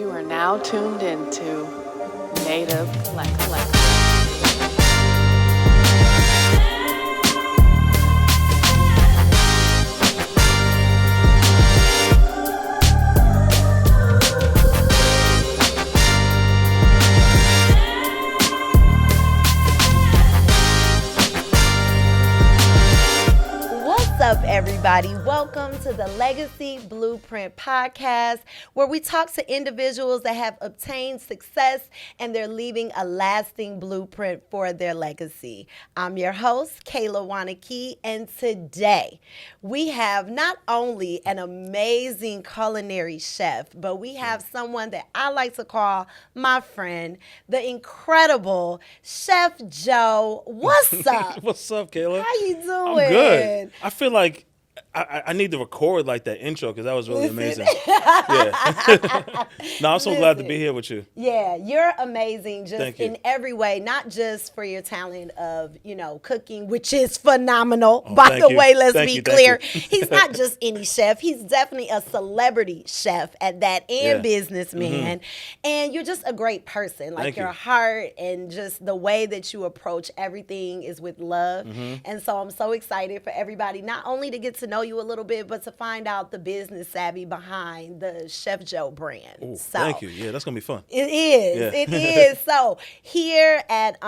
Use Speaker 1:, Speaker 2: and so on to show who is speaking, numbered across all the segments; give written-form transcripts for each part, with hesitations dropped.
Speaker 1: You are now tuned into Native Collect.
Speaker 2: What's up, everybody? Welcome to the Legacy Blueprint Podcast, where we talk to individuals that have obtained success and they're leaving a lasting blueprint for their legacy. I'm your host, Kayla Wanakee, and today we have not only an amazing culinary chef, but we have someone that I like to call my friend, the incredible Chef Joe. What's up?
Speaker 3: What's up, Kayla?
Speaker 2: How you doing?
Speaker 3: I'm good. I feel like I need to record like that intro because that was really amazing. Yeah. No, I'm so glad to be here with you.
Speaker 2: Yeah, you're amazing just
Speaker 3: Thank you.
Speaker 2: in every way, not just for your talent of, cooking, which is phenomenal. By
Speaker 3: thank
Speaker 2: the
Speaker 3: you.
Speaker 2: way, let's
Speaker 3: Thank
Speaker 2: be
Speaker 3: you, thank
Speaker 2: clear.
Speaker 3: you.
Speaker 2: He's not just any chef. He's definitely a celebrity chef at that and
Speaker 3: Yeah.
Speaker 2: businessman. And you're just a great person. Like
Speaker 3: Thank
Speaker 2: your
Speaker 3: you.
Speaker 2: heart and just the way that you approach everything is with love. And so I'm so excited for everybody not only to get to know you a little bit, but to find out the business savvy behind the Chef Joe brand.
Speaker 3: Ooh,
Speaker 2: So
Speaker 3: thank you. Yeah, that's gonna be fun.
Speaker 2: it is.
Speaker 3: Yeah.
Speaker 2: It is. So here at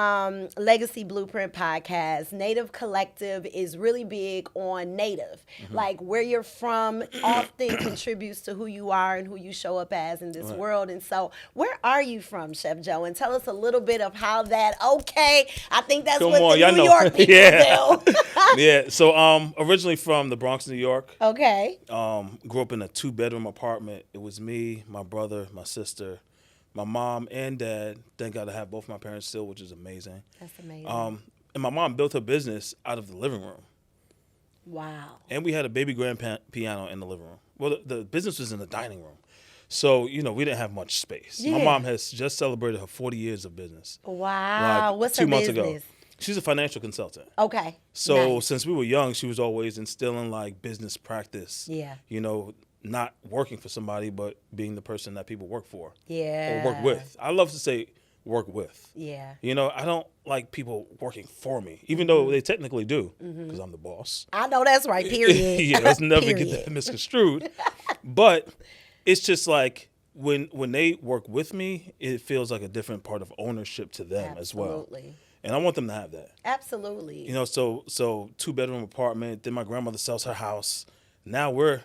Speaker 2: Legacy Blueprint Podcast, Native Collective is really big on Native. Like where you're from often contributes to who you are and who you show up as in this world. And so where are you from, Chef Joe? And tell us a little bit of how that, I think that's
Speaker 3: Come
Speaker 2: what
Speaker 3: on,
Speaker 2: the
Speaker 3: y'all
Speaker 2: New
Speaker 3: know.
Speaker 2: York people
Speaker 3: Yeah.
Speaker 2: do.
Speaker 3: Yeah. So originally from the Bronx, New York.
Speaker 2: Okay.
Speaker 3: Grew up in a 2-bedroom apartment. It was me, my brother, my sister, my mom and dad. Thank God I have both my parents still, which is amazing.
Speaker 2: That's amazing.
Speaker 3: And my mom built her business out of the living room.
Speaker 2: Wow.
Speaker 3: And we had a baby grand piano in the living room. Well, the business was in the dining room. So, we didn't have much space.
Speaker 2: Yeah.
Speaker 3: My mom has just celebrated her 40 years of business.
Speaker 2: Wow.
Speaker 3: Like,
Speaker 2: What's
Speaker 3: 2
Speaker 2: her
Speaker 3: months
Speaker 2: business?
Speaker 3: ago. She's a financial consultant.
Speaker 2: Okay.
Speaker 3: So
Speaker 2: Nice.
Speaker 3: since we were young, she was always instilling like business practice.
Speaker 2: Yeah.
Speaker 3: Not working for somebody, but being the person that people work for
Speaker 2: Yeah.
Speaker 3: or work with. I love to say work with.
Speaker 2: Yeah.
Speaker 3: I don't like people working for me, even though they technically do, because I'm the boss.
Speaker 2: I know that's right, period.
Speaker 3: Yeah, let's never get
Speaker 2: Period.
Speaker 3: that misconstrued. But it's just like when they work with me, it feels like a different part of ownership to them as well.
Speaker 2: Absolutely.
Speaker 3: And I want them to have that.
Speaker 2: Absolutely.
Speaker 3: So 2-bedroom apartment. Then my grandmother sells her house. Now we're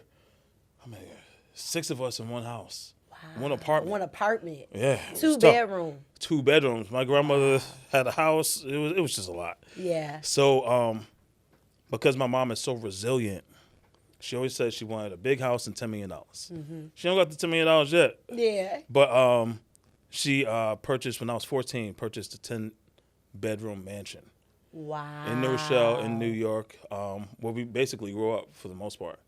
Speaker 3: 6 of us in one house, one apartment.
Speaker 2: One apartment.
Speaker 3: Yeah, it was
Speaker 2: Two
Speaker 3: tough.
Speaker 2: bedroom.
Speaker 3: 2 bedrooms. My grandmother had a house. It was just a lot.
Speaker 2: Yeah.
Speaker 3: So because my mom is so resilient, she always said she wanted a big house and $10 million. She don't got the $10 million yet,
Speaker 2: Yeah.
Speaker 3: but she purchased when I was 14. Purchased a 10-bedroom mansion.
Speaker 2: Wow.
Speaker 3: In New Rochelle, in New York, where we basically grew up for the most part.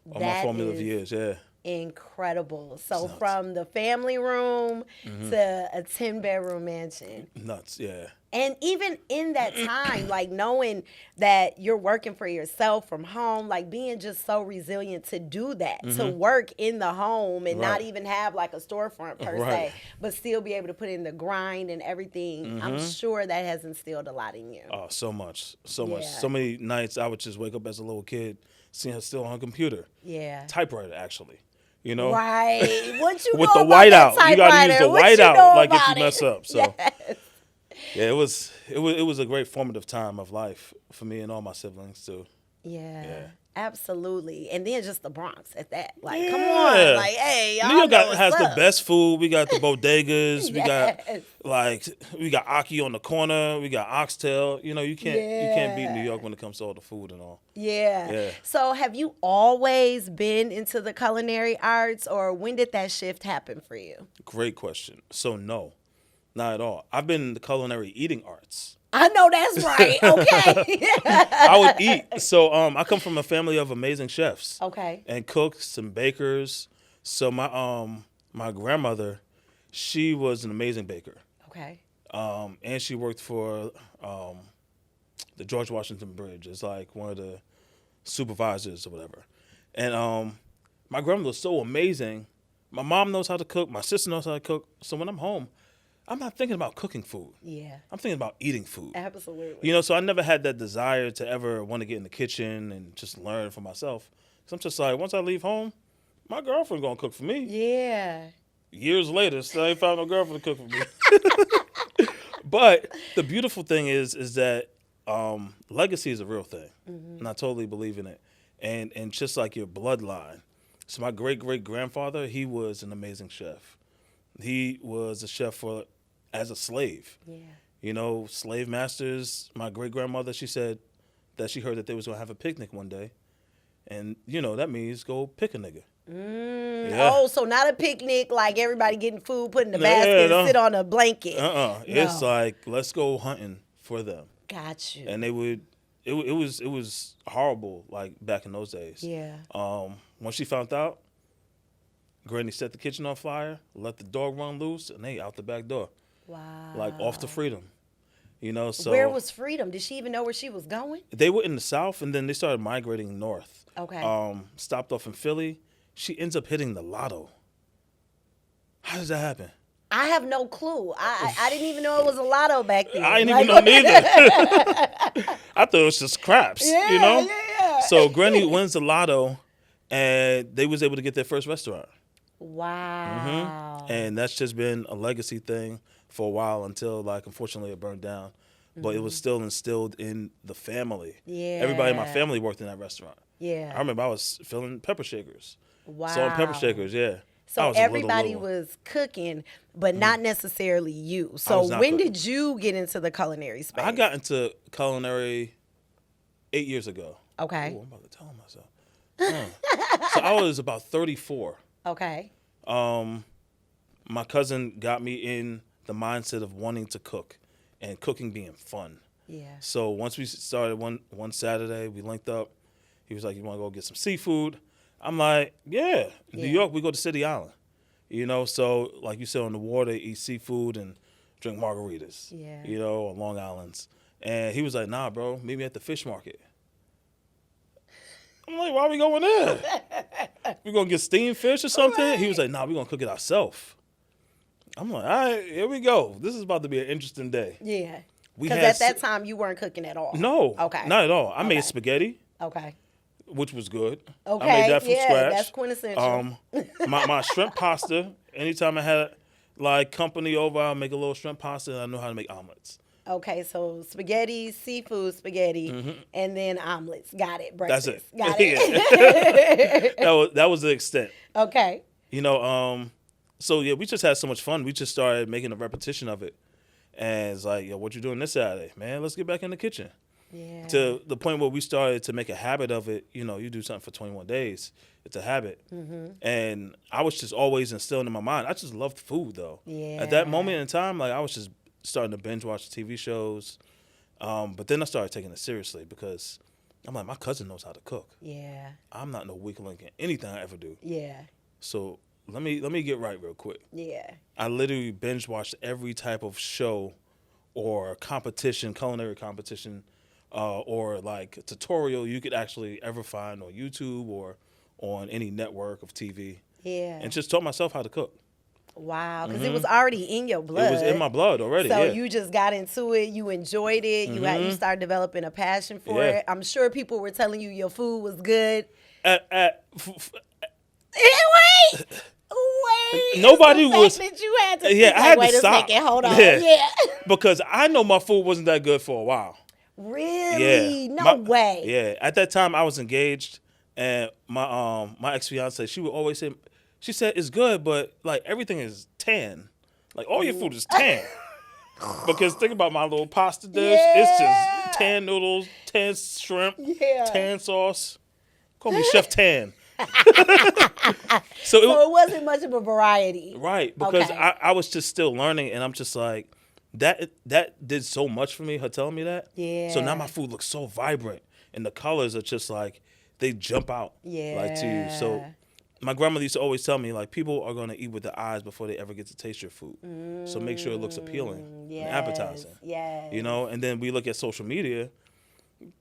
Speaker 3: All my
Speaker 2: That
Speaker 3: formative
Speaker 2: is
Speaker 3: years, yeah.
Speaker 2: Incredible. So
Speaker 3: Nuts.
Speaker 2: from the family room to a 10-bedroom mansion.
Speaker 3: Nuts, yeah.
Speaker 2: And even in that time, like knowing that you're working for yourself from home, like being just so resilient to do that, to work in the home and not
Speaker 3: Right.
Speaker 2: even have like a storefront per
Speaker 3: Right.
Speaker 2: se, but still be able to put in the grind and everything. I'm sure that has instilled a lot in you.
Speaker 3: Oh, so much.
Speaker 2: Yeah.
Speaker 3: So many nights I would just wake up as a little kid, seeing her still on her computer.
Speaker 2: Yeah.
Speaker 3: Typewriter, actually.
Speaker 2: Right. What you
Speaker 3: With
Speaker 2: know
Speaker 3: the
Speaker 2: about that
Speaker 3: whiteout. You got to use
Speaker 2: typewriter?
Speaker 3: the
Speaker 2: What you know
Speaker 3: whiteout like if
Speaker 2: about
Speaker 3: you mess
Speaker 2: it?
Speaker 3: up. So,
Speaker 2: Yes.
Speaker 3: yeah, it was a great formative time of life for me and all my siblings, too.
Speaker 2: Yeah, absolutely. And then just the Bronx at that. Like, come
Speaker 3: Yeah.
Speaker 2: on. Like, hey, y'all
Speaker 3: New York
Speaker 2: know what's
Speaker 3: has the
Speaker 2: up.
Speaker 3: best food. We got the bodegas.
Speaker 2: Yes.
Speaker 3: We got Aki on the corner. We got oxtail. You can't beat New
Speaker 2: Yeah.
Speaker 3: York when it comes to all the food and all.
Speaker 2: Yeah.
Speaker 3: Yeah.
Speaker 2: So have you always been into the culinary arts, or when did that shift happen for you?
Speaker 3: Great question. So no, not at all. I've been in the culinary eating arts.
Speaker 2: I know that's right. Okay.
Speaker 3: I would eat. So I come from a family of amazing chefs.
Speaker 2: Okay.
Speaker 3: And cooks and bakers. So my grandmother, she was an amazing baker.
Speaker 2: Okay.
Speaker 3: And she worked for the George Washington Bridge as like one of the supervisors or whatever. And my grandmother was so amazing My mom knows how to cook. My sister knows how to cook. So when I'm home, I'm not thinking about cooking food.
Speaker 2: Yeah.
Speaker 3: I'm thinking about eating food.
Speaker 2: Absolutely.
Speaker 3: You know, so I never had that desire to ever want to get in the kitchen and just learn for myself. So I'm just like, once I leave home, my girlfriend gonna cook for me.
Speaker 2: Yeah.
Speaker 3: Years later, still ain't found no girlfriend to cook for me. But the beautiful thing is that legacy is a real thing, and I totally believe in it. And just like your bloodline. So my great-great-grandfather, he was an amazing chef. He was a chef as a slave.
Speaker 2: Yeah.
Speaker 3: You know, slave masters. My great-grandmother, she said that she heard that they was gonna have a picnic one day, and you know that means go pick a nigga. Yeah.
Speaker 2: Oh, so not a picnic like everybody getting food, put in the
Speaker 3: Yeah,
Speaker 2: basket,
Speaker 3: no.
Speaker 2: and sit on a blanket.
Speaker 3: It's
Speaker 2: No.
Speaker 3: like, let's go hunting for them.
Speaker 2: Got you.
Speaker 3: And they would, it was horrible, like back in those days.
Speaker 2: Yeah.
Speaker 3: Once she found out, Granny set the kitchen on fire, let the dog run loose, and they out the back door,
Speaker 2: Wow.
Speaker 3: like off to freedom. You know, so
Speaker 2: Where was freedom? Did she even know where she was going?
Speaker 3: they were in the South, and then they started migrating north.
Speaker 2: Okay.
Speaker 3: Stopped off in Philly. She ends up hitting the lotto. How does that happen?
Speaker 2: I have no clue. I didn't even know it was a lotto back then.
Speaker 3: I didn't even know neither. I thought it was just craps,
Speaker 2: Yeah,
Speaker 3: you know?
Speaker 2: yeah.
Speaker 3: So Granny wins the lotto, and they was able to get their first restaurant.
Speaker 2: Wow.
Speaker 3: And that's just been a legacy thing for a while until, like, unfortunately it burned down. But it was still instilled in the family.
Speaker 2: Yeah.
Speaker 3: Everybody in my family worked in that restaurant.
Speaker 2: Yeah.
Speaker 3: I remember I was filling pepper shakers.
Speaker 2: Wow.
Speaker 3: Selling pepper shakers, yeah. I
Speaker 2: So
Speaker 3: was a
Speaker 2: everybody
Speaker 3: little.
Speaker 2: was cooking, but not necessarily you.
Speaker 3: was
Speaker 2: So
Speaker 3: not
Speaker 2: when
Speaker 3: cooking.
Speaker 2: did you get into the culinary space?
Speaker 3: I got into culinary 8 years ago.
Speaker 2: Okay.
Speaker 3: Ooh, I'm about to tell myself. So I was about 34.
Speaker 2: Okay.
Speaker 3: My cousin got me in the mindset of wanting to cook and cooking being fun.
Speaker 2: Yeah.
Speaker 3: So once we started one Saturday, we linked up. He was like, "You want to go get some seafood?" I'm like, "Yeah." In New
Speaker 2: Yeah.
Speaker 3: York, we go to City Island. You know, so like you sit on the water, eat seafood, and drink margaritas.
Speaker 2: Yeah.
Speaker 3: You know, on Long Island's. And he was like, "Nah, bro, meet me at the fish market." I'm like, "Why are we going there? We gonna get steamed fish or something?"
Speaker 2: Right.
Speaker 3: He was like, "Nah, we gonna cook it ourselves." I'm like, "All right, here we go. This is about to be an interesting day."
Speaker 2: Yeah.
Speaker 3: We
Speaker 2: Because
Speaker 3: had
Speaker 2: at that time you weren't cooking at all.
Speaker 3: No.
Speaker 2: Okay.
Speaker 3: Not at all. I
Speaker 2: Okay.
Speaker 3: made spaghetti,
Speaker 2: Okay.
Speaker 3: which was good.
Speaker 2: Okay.
Speaker 3: I made that from
Speaker 2: yeah,
Speaker 3: scratch.
Speaker 2: that's quintessential.
Speaker 3: My shrimp pasta. Anytime I had like company over, I'll make a little shrimp pasta, and I know how to make omelets.
Speaker 2: Okay, so spaghetti, seafood spaghetti, and then omelets. Got it.
Speaker 3: That's
Speaker 2: Breakfast.
Speaker 3: it.
Speaker 2: Got it.
Speaker 3: That was the extent.
Speaker 2: Okay.
Speaker 3: You know. So yeah, we just had so much fun. We just started making a repetition of it, and it's like, "Yo, what you doing this Saturday, man? Let's get back in the kitchen."
Speaker 2: Yeah.
Speaker 3: To the point where we started to make a habit of it. You know, you do something for 21 days, it's a habit. And I was just always instilling in my mind. I just loved food, though.
Speaker 2: Yeah.
Speaker 3: At that moment in time, like I was just starting to binge watch TV shows. But then I started taking it seriously because I'm like, my cousin knows how to cook.
Speaker 2: Yeah.
Speaker 3: I'm not no weak link in anything I ever do.
Speaker 2: Yeah.
Speaker 3: So let me get right real quick.
Speaker 2: Yeah.
Speaker 3: I literally binge watched every type of show or competition, culinary competition, or like a tutorial you could actually ever find on YouTube or on any network of TV,
Speaker 2: Yeah.
Speaker 3: and just taught myself how to cook.
Speaker 2: Wow, because it was already in your blood.
Speaker 3: It was in my blood already.
Speaker 2: So
Speaker 3: yeah.
Speaker 2: you just got into it. You enjoyed it. You started developing a passion for
Speaker 3: Yeah.
Speaker 2: it. I'm sure people were telling you your food was good. Wait.
Speaker 3: Nobody
Speaker 2: It's the
Speaker 3: was-
Speaker 2: fact that you had to.
Speaker 3: Yeah,
Speaker 2: think,
Speaker 3: I
Speaker 2: like,
Speaker 3: had
Speaker 2: wait
Speaker 3: to
Speaker 2: a
Speaker 3: stop.
Speaker 2: second. Hold on.
Speaker 3: Yeah.
Speaker 2: Yeah.
Speaker 3: Because I know my food wasn't that good for a while.
Speaker 2: Really?
Speaker 3: Yeah.
Speaker 2: No way.
Speaker 3: Yeah. At that time, I was engaged, and my ex fiance, she would always say, she said it's good, but like everything is tan. Like all your food is tan. Because think about my little pasta dish. It's
Speaker 2: Yeah.
Speaker 3: just tan noodles, tan shrimp,
Speaker 2: Yeah.
Speaker 3: tan sauce. Call me Chef Tan.
Speaker 2: So it wasn't much of a variety.
Speaker 3: Right, because
Speaker 2: Okay.
Speaker 3: I was just still learning, and I'm just like, that did so much for me, her telling me that.
Speaker 2: Yeah.
Speaker 3: So now my food looks so vibrant, and the colors are just like, they jump out. Like to you. So
Speaker 2: Yeah.
Speaker 3: my grandmother used to always tell me, like, people are going to eat with their eyes before they ever get to taste your food. So make sure it looks appealing
Speaker 2: Yes.
Speaker 3: and appetizing.
Speaker 2: Yes.
Speaker 3: You know, and then we look at social media,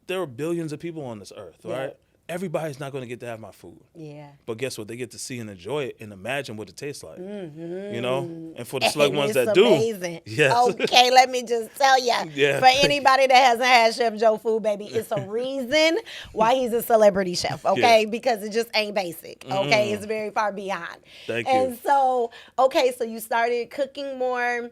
Speaker 3: there are billions of people on this earth,
Speaker 2: Yeah.
Speaker 3: right? everybody's not going to get to have my food.
Speaker 2: Yeah.
Speaker 3: But guess what? They get to see and enjoy it and imagine what it tastes like.
Speaker 2: Mm-hmm.
Speaker 3: You know? And for the select ones
Speaker 2: It's
Speaker 3: that
Speaker 2: amazing.
Speaker 3: do. Yes.
Speaker 2: Okay, let me just tell you.
Speaker 3: Yeah.
Speaker 2: For anybody that hasn't had Chef Joe food, baby, it's a reason why he's a celebrity chef, okay?
Speaker 3: Yeah.
Speaker 2: Because it just ain't basic, okay? It's very far beyond.
Speaker 3: Thank
Speaker 2: and
Speaker 3: you.
Speaker 2: so, okay, so you started cooking more,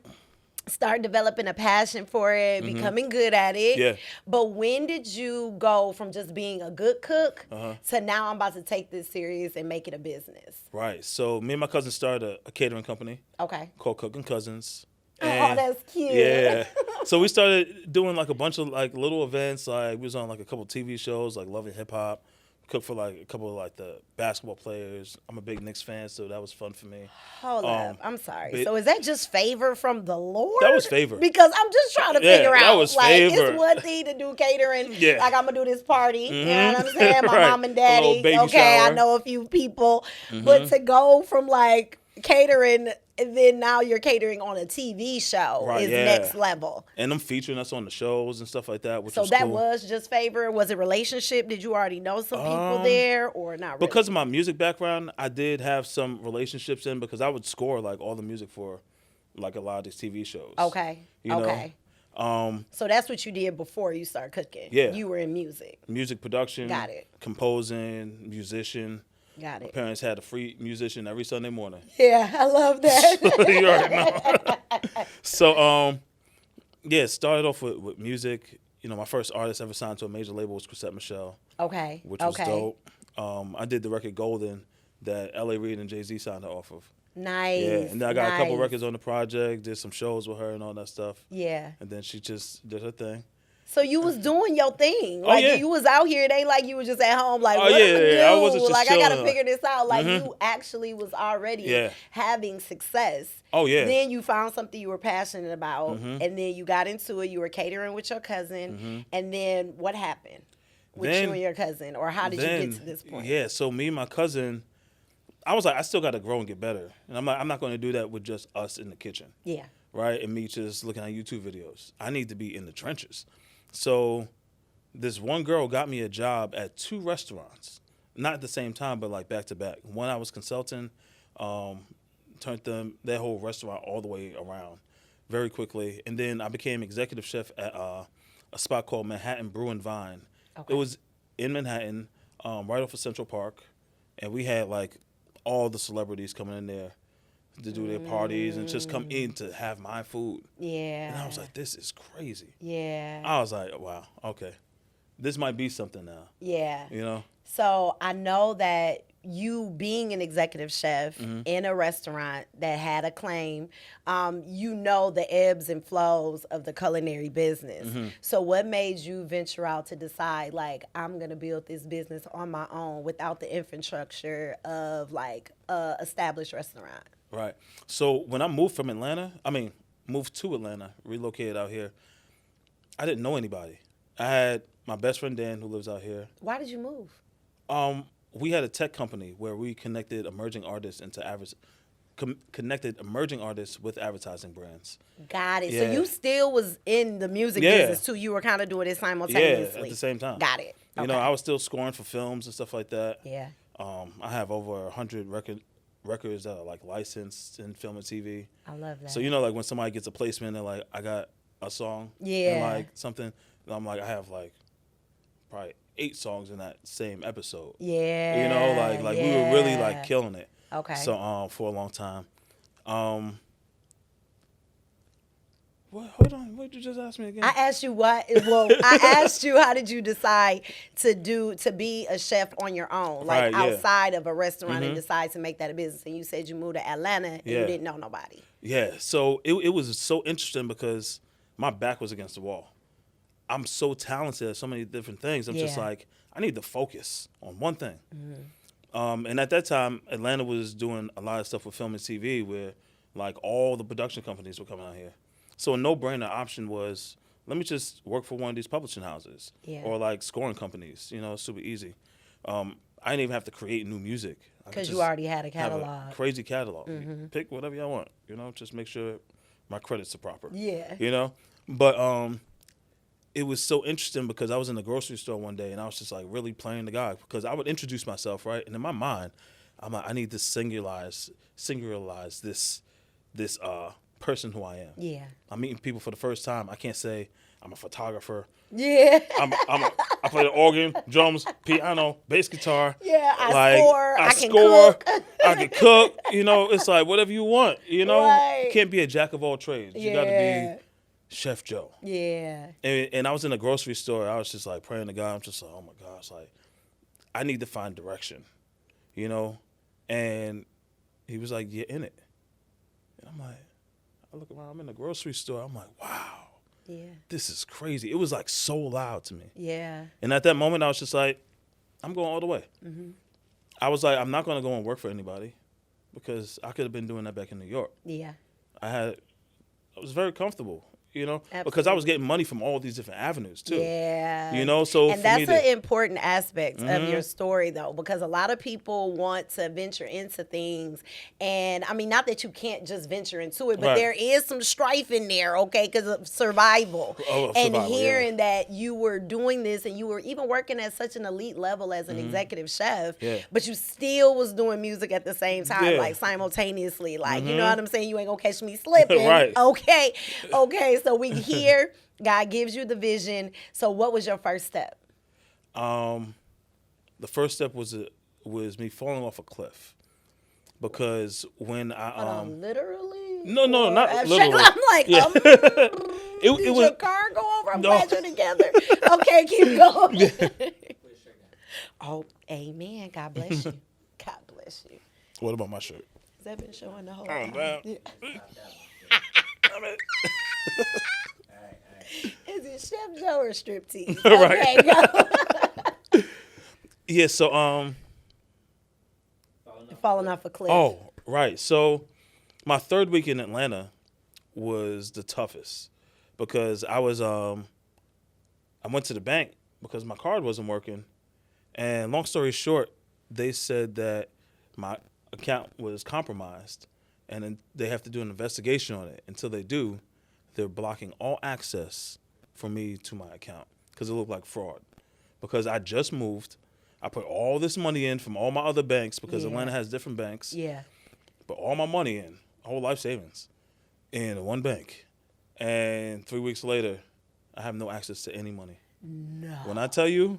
Speaker 2: start developing a passion for it, becoming good at it.
Speaker 3: Yeah.
Speaker 2: But when did you go from just being a good cook
Speaker 3: Uh-huh.
Speaker 2: to now I'm about to take this serious and make it a business?
Speaker 3: Right. So me and my cousin started a catering company
Speaker 2: Okay.
Speaker 3: called Cooking Cousins.
Speaker 2: Oh,
Speaker 3: And
Speaker 2: that's cute.
Speaker 3: Yeah. So we started doing like a bunch of like little events. Like we was on like a couple TV shows like Love and Hip Hop. Cooked for like a couple of like the basketball players. I'm a big Knicks fan, so that was fun for me.
Speaker 2: Hold up. I'm sorry.
Speaker 3: but-
Speaker 2: So is that just favor from the Lord?
Speaker 3: That was favor.
Speaker 2: Because I'm just trying to
Speaker 3: Yeah,
Speaker 2: figure
Speaker 3: that
Speaker 2: out.
Speaker 3: was
Speaker 2: like,
Speaker 3: favor.
Speaker 2: it's one thing to do catering.
Speaker 3: Yeah.
Speaker 2: Like, I'm going to do this party. You know what I'm saying? My
Speaker 3: Right.
Speaker 2: mom and
Speaker 3: A little
Speaker 2: daddy.
Speaker 3: baby
Speaker 2: Okay, I
Speaker 3: shower.
Speaker 2: know a few people. But to go from, like, catering, and then now you're catering on a TV show
Speaker 3: Right,
Speaker 2: is
Speaker 3: yeah.
Speaker 2: next level.
Speaker 3: And them featuring us on the shows and stuff like that, which
Speaker 2: So
Speaker 3: was
Speaker 2: that
Speaker 3: cool.
Speaker 2: was just favor? Was it relationship? Did you already know some people there or not really?
Speaker 3: Because of my music background, I did have some relationships in because I would score like all the music for like a lot of these TV shows.
Speaker 2: Okay.
Speaker 3: You know?
Speaker 2: Okay. So that's what you did before you started cooking.
Speaker 3: Yeah.
Speaker 2: You were in music.
Speaker 3: Music production.
Speaker 2: Got it.
Speaker 3: Composing, musician.
Speaker 2: Got
Speaker 3: My
Speaker 2: it.
Speaker 3: parents had a free musician every Sunday morning.
Speaker 2: Yeah, I love that.
Speaker 3: You already know. So, yeah, started off with music. You know, my first artist ever signed to a major label was Chrisette Michelle,
Speaker 2: Okay.
Speaker 3: which was dope. I did the record Golden that L.A. Reid and Jay-Z signed her off of.
Speaker 2: Nice.
Speaker 3: Yeah, and then I got a couple
Speaker 2: nice.
Speaker 3: records on the project, did some shows with her and all that stuff.
Speaker 2: Yeah.
Speaker 3: And then she just did her thing.
Speaker 2: So you was doing your thing.
Speaker 3: Oh,
Speaker 2: Like
Speaker 3: yeah.
Speaker 2: you was out here. It ain't like you was just at home like,
Speaker 3: Oh,
Speaker 2: what
Speaker 3: yeah,
Speaker 2: do I do?
Speaker 3: yeah. I wasn't just
Speaker 2: like I gotta
Speaker 3: chilling,
Speaker 2: figure this out. Like
Speaker 3: Mhm.
Speaker 2: you actually was already
Speaker 3: Yeah.
Speaker 2: having success.
Speaker 3: Oh, yeah.
Speaker 2: Then you found something you were passionate about,
Speaker 3: Mhm.
Speaker 2: and then you got into it. You were catering with your cousin,
Speaker 3: Mhm.
Speaker 2: and then what happened with
Speaker 3: Then-
Speaker 2: you and your cousin, or how did you get to this point?
Speaker 3: Yeah, so me and my cousin, I was like, I still got to grow and get better. And I'm not going to do that with just us in the kitchen,
Speaker 2: Yeah.
Speaker 3: right? And me just looking at YouTube videos. I need to be in the trenches. So this one girl got me a job at 2 restaurants, not at the same time, but like back to back. One I was consulting, turned their whole restaurant all the way around very quickly. And then I became executive chef at a spot called Manhattan Brew and Vine.
Speaker 2: Okay.
Speaker 3: It was in Manhattan, right off of Central Park. And we had like all the celebrities coming in there to do their parties and just come in to have my food.
Speaker 2: Yeah.
Speaker 3: And I was like, this is crazy.
Speaker 2: Yeah.
Speaker 3: I was like, wow, okay. This might be something now,
Speaker 2: Yeah.
Speaker 3: you know?
Speaker 2: So I know that you being an executive chef
Speaker 3: Mm-hmm.
Speaker 2: in a restaurant that had acclaim, you know the ebbs and flows of the culinary business.
Speaker 3: Mm-hmm.
Speaker 2: So what made you venture out to decide, like, I'm going to build this business on my own without the infrastructure of, like, a established restaurant?
Speaker 3: Right. So when I moved to Atlanta, relocated out here, I didn't know anybody. I had my best friend Dan who lives out here.
Speaker 2: Why did you move?
Speaker 3: We had a tech company where we connected emerging artists with advertising brands.
Speaker 2: Got it. So
Speaker 3: Yeah.
Speaker 2: you still was in the music
Speaker 3: Yeah.
Speaker 2: business too. You were kind of doing it simultaneously.
Speaker 3: Yeah, at the same time.
Speaker 2: Got it.
Speaker 3: You know,
Speaker 2: Okay.
Speaker 3: I was still scoring for films and stuff like that.
Speaker 2: Yeah.
Speaker 3: I have over 100 records that are like licensed in film and TV.
Speaker 2: I love that.
Speaker 3: So you know, like when somebody gets a placement, they're like, I got a song.
Speaker 2: Yeah.
Speaker 3: And like something. And I'm like, I have like probably 8 songs in that same episode.
Speaker 2: Yeah.
Speaker 3: You know, like we were really like
Speaker 2: yeah.
Speaker 3: killing it.
Speaker 2: Okay.
Speaker 3: So for a long time. What? Hold on. What did you just ask me again?
Speaker 2: I asked you what. Well, I asked you how did you decide to be a chef on your own, like
Speaker 3: Right, yeah.
Speaker 2: outside of a restaurant, and
Speaker 3: Mhm.
Speaker 2: decide to make that a business. And you said you moved to Atlanta and you
Speaker 3: Yeah.
Speaker 2: didn't know nobody.
Speaker 3: Yeah, so it was so interesting because my back was against the wall. I'm so talented at so many different things. I'm just
Speaker 2: Yeah.
Speaker 3: like, I need to focus on one thing. And at that time, Atlanta was doing a lot of stuff with film and TV where like all the production companies were coming out here. So a no-brainer option was, let me just work for one of these publishing houses
Speaker 2: Yeah.
Speaker 3: or like scoring companies. You know, it's super easy. I didn't even have to create new music. I could
Speaker 2: Because you
Speaker 3: just
Speaker 2: already had a
Speaker 3: have
Speaker 2: catalog.
Speaker 3: a crazy catalog. You pick whatever y'all want. You know, just make sure my credits are proper.
Speaker 2: Yeah.
Speaker 3: You know, but it was so interesting because I was in the grocery store one day and I was just like really praying to God because I would introduce myself, right? And in my mind, I'm like, I need to singularize this person who I am.
Speaker 2: Yeah.
Speaker 3: I'm meeting people for the first time. I can't say I'm a photographer.
Speaker 2: Yeah.
Speaker 3: I play the organ, drums, piano, bass guitar.
Speaker 2: Yeah, I
Speaker 3: Like,
Speaker 2: score.
Speaker 3: I
Speaker 2: I can
Speaker 3: score.
Speaker 2: cook.
Speaker 3: I can cook. You know, it's like whatever you want. You know,
Speaker 2: Right.
Speaker 3: you can't be a jack of all trades. You got to
Speaker 2: Yeah.
Speaker 3: be Chef Joe.
Speaker 2: Yeah.
Speaker 3: And I was in a grocery store. I was just like praying to God. I'm just like, oh my gosh, like I need to find direction. You know, and he was like, you're in it. And I'm like, I look around. I'm in the grocery store. I'm like, wow.
Speaker 2: Yeah.
Speaker 3: This is crazy. It was like so loud to me.
Speaker 2: Yeah.
Speaker 3: And at that moment, I was just like, I'm going all the way.
Speaker 2: Mm-hmm.
Speaker 3: I was like, I'm not going to go and work for anybody because I could have been doing that back in New York.
Speaker 2: Yeah.
Speaker 3: I was very comfortable, you know,
Speaker 2: Absolutely.
Speaker 3: because I was getting money from all these different avenues too.
Speaker 2: Yeah.
Speaker 3: You know, so
Speaker 2: and
Speaker 3: for
Speaker 2: that's
Speaker 3: me to,
Speaker 2: an important aspect of your story, though, because a lot of people want to venture into things. And I mean, not that you can't just venture into it, but
Speaker 3: Right.
Speaker 2: there is some strife in there, okay, because of survival. And hearing that you were doing this and you were even working at such an elite level as an executive chef, but you still was doing music at the same time, like simultaneously. Like, you know what I'm saying? You ain't gonna catch me slipping.
Speaker 3: Right.
Speaker 2: Okay. Okay. So we hear God gives you the vision. So what was your first step?
Speaker 3: the first step was me falling off a cliff because when I
Speaker 2: Literally?
Speaker 3: no, not
Speaker 2: abstract-
Speaker 3: literally.
Speaker 2: I'm like,
Speaker 3: Yeah.
Speaker 2: did
Speaker 3: it was
Speaker 2: your car go over? I'm
Speaker 3: No.
Speaker 2: glad you're together. Okay, keep going. Oh, amen. God bless you. God bless you.
Speaker 3: What about my shirt?
Speaker 2: Has that been showing the whole
Speaker 3: Oh,
Speaker 2: time?
Speaker 3: damn.
Speaker 2: Yeah. Is it Chef Joe or striptease?
Speaker 3: Right.
Speaker 2: Okay, go.
Speaker 3: Yeah, so
Speaker 2: Falling off a cliff.
Speaker 3: oh, right. So my third week in Atlanta was the toughest because I went to the bank because my card wasn't working. And long story short, they said that my account was compromised and then they have to do an investigation on it. Until they do, they're blocking all access for me to my account because it looked like fraud. Because I just moved. I put all this money in from all my other banks because Atlanta has different banks.
Speaker 2: Yeah.
Speaker 3: Put all my money in, whole life savings, in one bank. And 3 weeks later, I have no access to any money.
Speaker 2: No.
Speaker 3: When I tell you,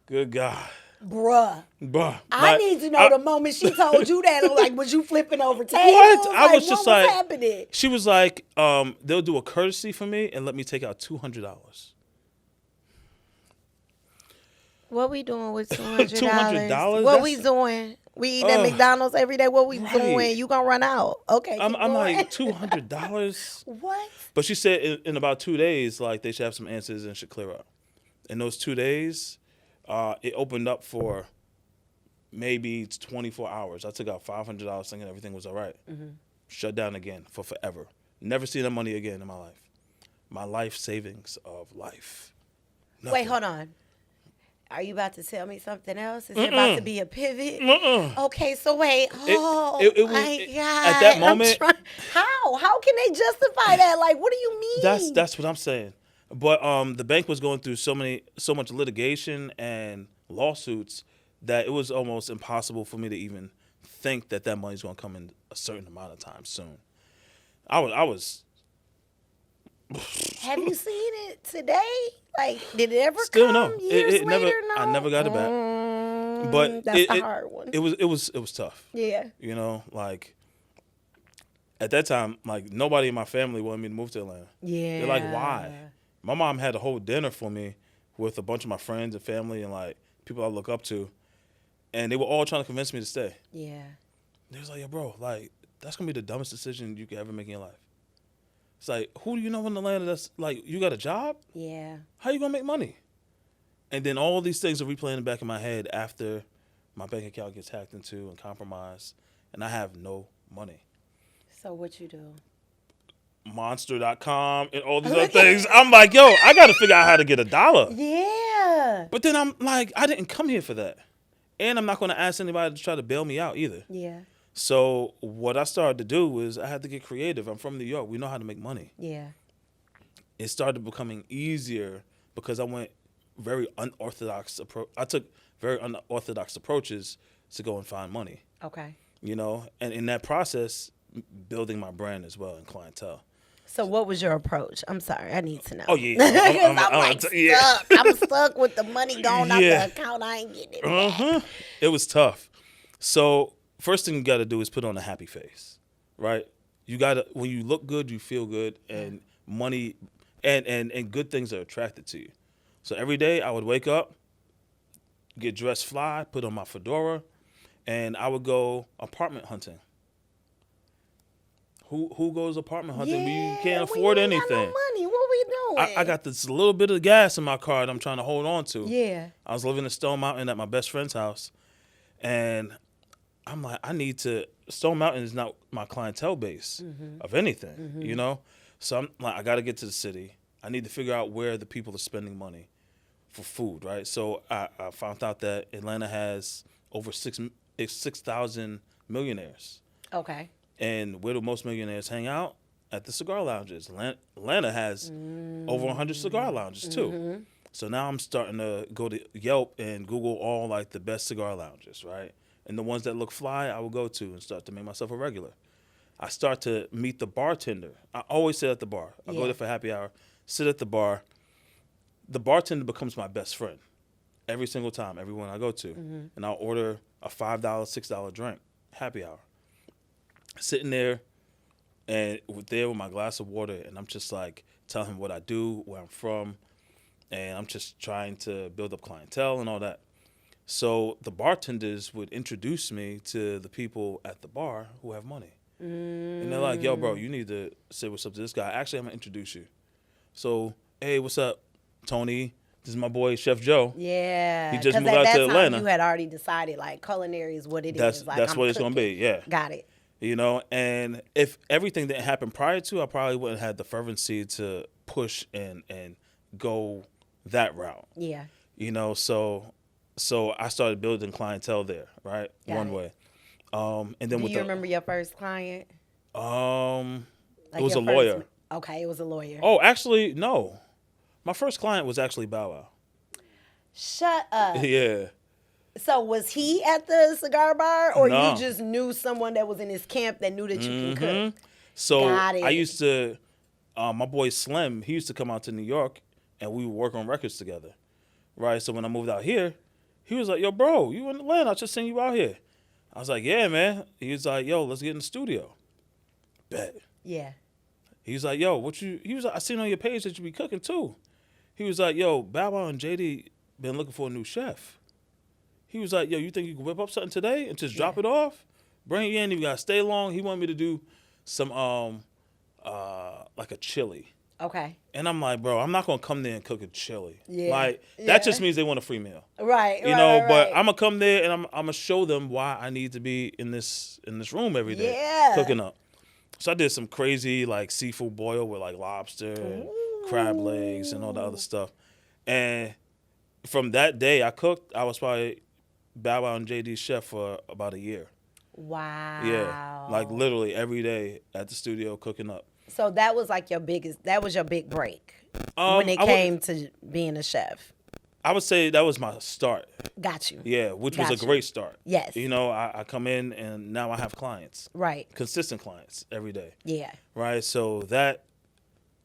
Speaker 3: good God.
Speaker 2: Bruh. I
Speaker 3: like,
Speaker 2: need to know the moment she told you that. Like, was you flipping over tables?
Speaker 3: What? I was just
Speaker 2: what
Speaker 3: like,
Speaker 2: was happening?
Speaker 3: She was like, they'll do a courtesy for me and let me take out $200.
Speaker 2: What we doing with $200?
Speaker 3: $200?
Speaker 2: What we doing? We eat at McDonald's every day. What we
Speaker 3: Right.
Speaker 2: doing? You gonna run out? Okay.
Speaker 3: I'm
Speaker 2: keep going.
Speaker 3: like, $200?
Speaker 2: What?
Speaker 3: But she said in about 2 days, like, they should have some answers and should clear up. In those 2 days, it opened up for maybe 24 hours. I took out $500 thinking everything was all right. Mm-hmm. Shut down again for forever. Never seen that money again in my life. My life savings of life.
Speaker 2: Wait,
Speaker 3: Nothing.
Speaker 2: hold on. Are you about to tell me something else? Is there about to be a pivot? Okay, so wait. Oh,
Speaker 3: it was-
Speaker 2: my
Speaker 3: it-
Speaker 2: God.
Speaker 3: at that moment-
Speaker 2: How? How can they justify that? Like, what do you mean?
Speaker 3: That's what I'm saying. But the bank was going through so much litigation and lawsuits that it was almost impossible for me to even think that money's going to come in a certain amount of time soon. I was
Speaker 2: Have you seen it today? Like, did it ever
Speaker 3: still
Speaker 2: come
Speaker 3: no.
Speaker 2: years
Speaker 3: It
Speaker 2: later?
Speaker 3: never.
Speaker 2: No?
Speaker 3: I never got it back. But
Speaker 2: That's the hard one.
Speaker 3: It was tough.
Speaker 2: Yeah.
Speaker 3: You know, like at that time, like nobody in my family wanted me to move to Atlanta.
Speaker 2: Yeah.
Speaker 3: They're like, why? My mom had a whole dinner for me with a bunch of my friends and family and like people I look up to, and they were all trying to convince me to stay.
Speaker 2: Yeah.
Speaker 3: They was like, yo, bro, like that's gonna be the dumbest decision you could ever make in your life. It's like, who do you know in Atlanta that's like, you got a job?
Speaker 2: Yeah.
Speaker 3: How you gonna make money? And then all these things are replaying in the back of my head after my bank account gets hacked into and compromised, and I have no money.
Speaker 2: So what you do?
Speaker 3: Monster.com and all these other things. I'm like, yo, I got to figure out how to get $1.
Speaker 2: Yeah.
Speaker 3: But then I'm like, I didn't come here for that. And I'm not going to ask anybody to try to bail me out either.
Speaker 2: Yeah.
Speaker 3: So what I started to do was I had to get creative. I'm from New York. We know how to make money.
Speaker 2: Yeah.
Speaker 3: It started becoming easier because I went very unorthodox approach. I took very unorthodox approaches to go and find money.
Speaker 2: Okay.
Speaker 3: And in that process, building my brand as well and clientele.
Speaker 2: So what was your approach? I'm sorry, I need to know.
Speaker 3: Oh, yeah.
Speaker 2: 'Cause I'm like
Speaker 3: yeah.
Speaker 2: stuck. I'm stuck with the money going out
Speaker 3: Yeah.
Speaker 2: the account. I ain't getting it back.
Speaker 3: It was tough. So first thing you got to do is put on a happy face, right? You got to, when you look good, you feel good, and money and good things are attracted to you. So every day I would wake up, get dressed fly, put on my fedora, and I would go apartment hunting. Who goes apartment hunting when you can't afford
Speaker 2: when you
Speaker 3: anything?
Speaker 2: ain't got no money. What we doing?
Speaker 3: I got this little bit of gas in my car that I'm trying to hold on to.
Speaker 2: Yeah.
Speaker 3: I was living in Stone Mountain at my best friend's house, and I'm like, Stone Mountain is not my clientele base of anything, So I'm like, I got to get to the city. I need to figure out where the people are spending money for food, right? So I found out that Atlanta has over 6,000 millionaires.
Speaker 2: Okay.
Speaker 3: And where do most millionaires hang out? At the cigar lounges. Atlanta has over 100 cigar lounges too. So now I'm starting to go to Yelp and Google all like the best cigar lounges, right? And the ones that look fly, I will go to and start to make myself a regular. I start to meet the bartender. I always sit at the bar. I go there for happy hour, sit at the bar. The bartender becomes my best friend every single time, everyone I go to. And I'll order a $5, $6 drink, happy hour. Sitting there with my glass of water, and I'm just like telling him what I do, where I'm from, and I'm just trying to build up clientele and all that. So the bartenders would introduce me to the people at the bar who have money. And they're like, yo, bro, you need to say what's up to this guy. Actually, I'm going to introduce you. So, hey, what's up, Tony? This is my boy, Chef Joe.
Speaker 2: Yeah.
Speaker 3: He just moved
Speaker 2: at
Speaker 3: out
Speaker 2: that
Speaker 3: to
Speaker 2: time,
Speaker 3: Atlanta.
Speaker 2: You had already decided, like, culinary is what it is. Like,
Speaker 3: that's what it's going to be, yeah.
Speaker 2: Got it.
Speaker 3: And if everything didn't happen prior to, I probably wouldn't have had the fervency to push and go that route.
Speaker 2: Yeah.
Speaker 3: So I started building clientele there, right? One way. And then
Speaker 2: Do you remember your first client?
Speaker 3: It was a lawyer.
Speaker 2: Okay, it was a lawyer.
Speaker 3: Oh, actually, no. My first client was actually Bow Wow.
Speaker 2: Shut up.
Speaker 3: Yeah.
Speaker 2: So was he at the cigar bar, or
Speaker 3: No.
Speaker 2: you just knew someone that was in his camp that knew that you can cook?
Speaker 3: So
Speaker 2: Got it.
Speaker 3: I used to, my boy Slim, he used to come out to New York, and we would work on records together, right? So when I moved out here, he was like, yo, bro, you in Atlanta? I just seen you out here. I was like, yeah, man. He was like, yo, let's get in the studio. Bet.
Speaker 2: Yeah.
Speaker 3: He was like, yo, he was like, I seen on your page that you be cooking too. He was like, yo, Bow Wow and JD been looking for a new chef. He was like, yo, you think you can whip up something today and just drop it off? Bring it in, you gotta stay long. He wanted me to do some like a chili.
Speaker 2: Okay.
Speaker 3: And I'm like, bro, I'm not gonna come there and cook a chili.
Speaker 2: Yeah.
Speaker 3: Like that just means they want a free meal.
Speaker 2: Right.
Speaker 3: But I'm gonna come there and I'm gonna show them why I need to be in this room every day cooking up. So I did some crazy like seafood boil with like lobster and crab legs and all the other stuff. And from that day I cooked, I was probably Bow Wow and JD's chef for about a year.
Speaker 2: Wow.
Speaker 3: Yeah. Like literally every day at the studio cooking up.
Speaker 2: So that was like your big break when it came to being a chef.
Speaker 3: I would say that was my start.
Speaker 2: Got you.
Speaker 3: Yeah, which was a great start.
Speaker 2: Yes.
Speaker 3: I come in and now I have clients.
Speaker 2: Right.
Speaker 3: Consistent clients every day.
Speaker 2: Yeah.
Speaker 3: Right. So that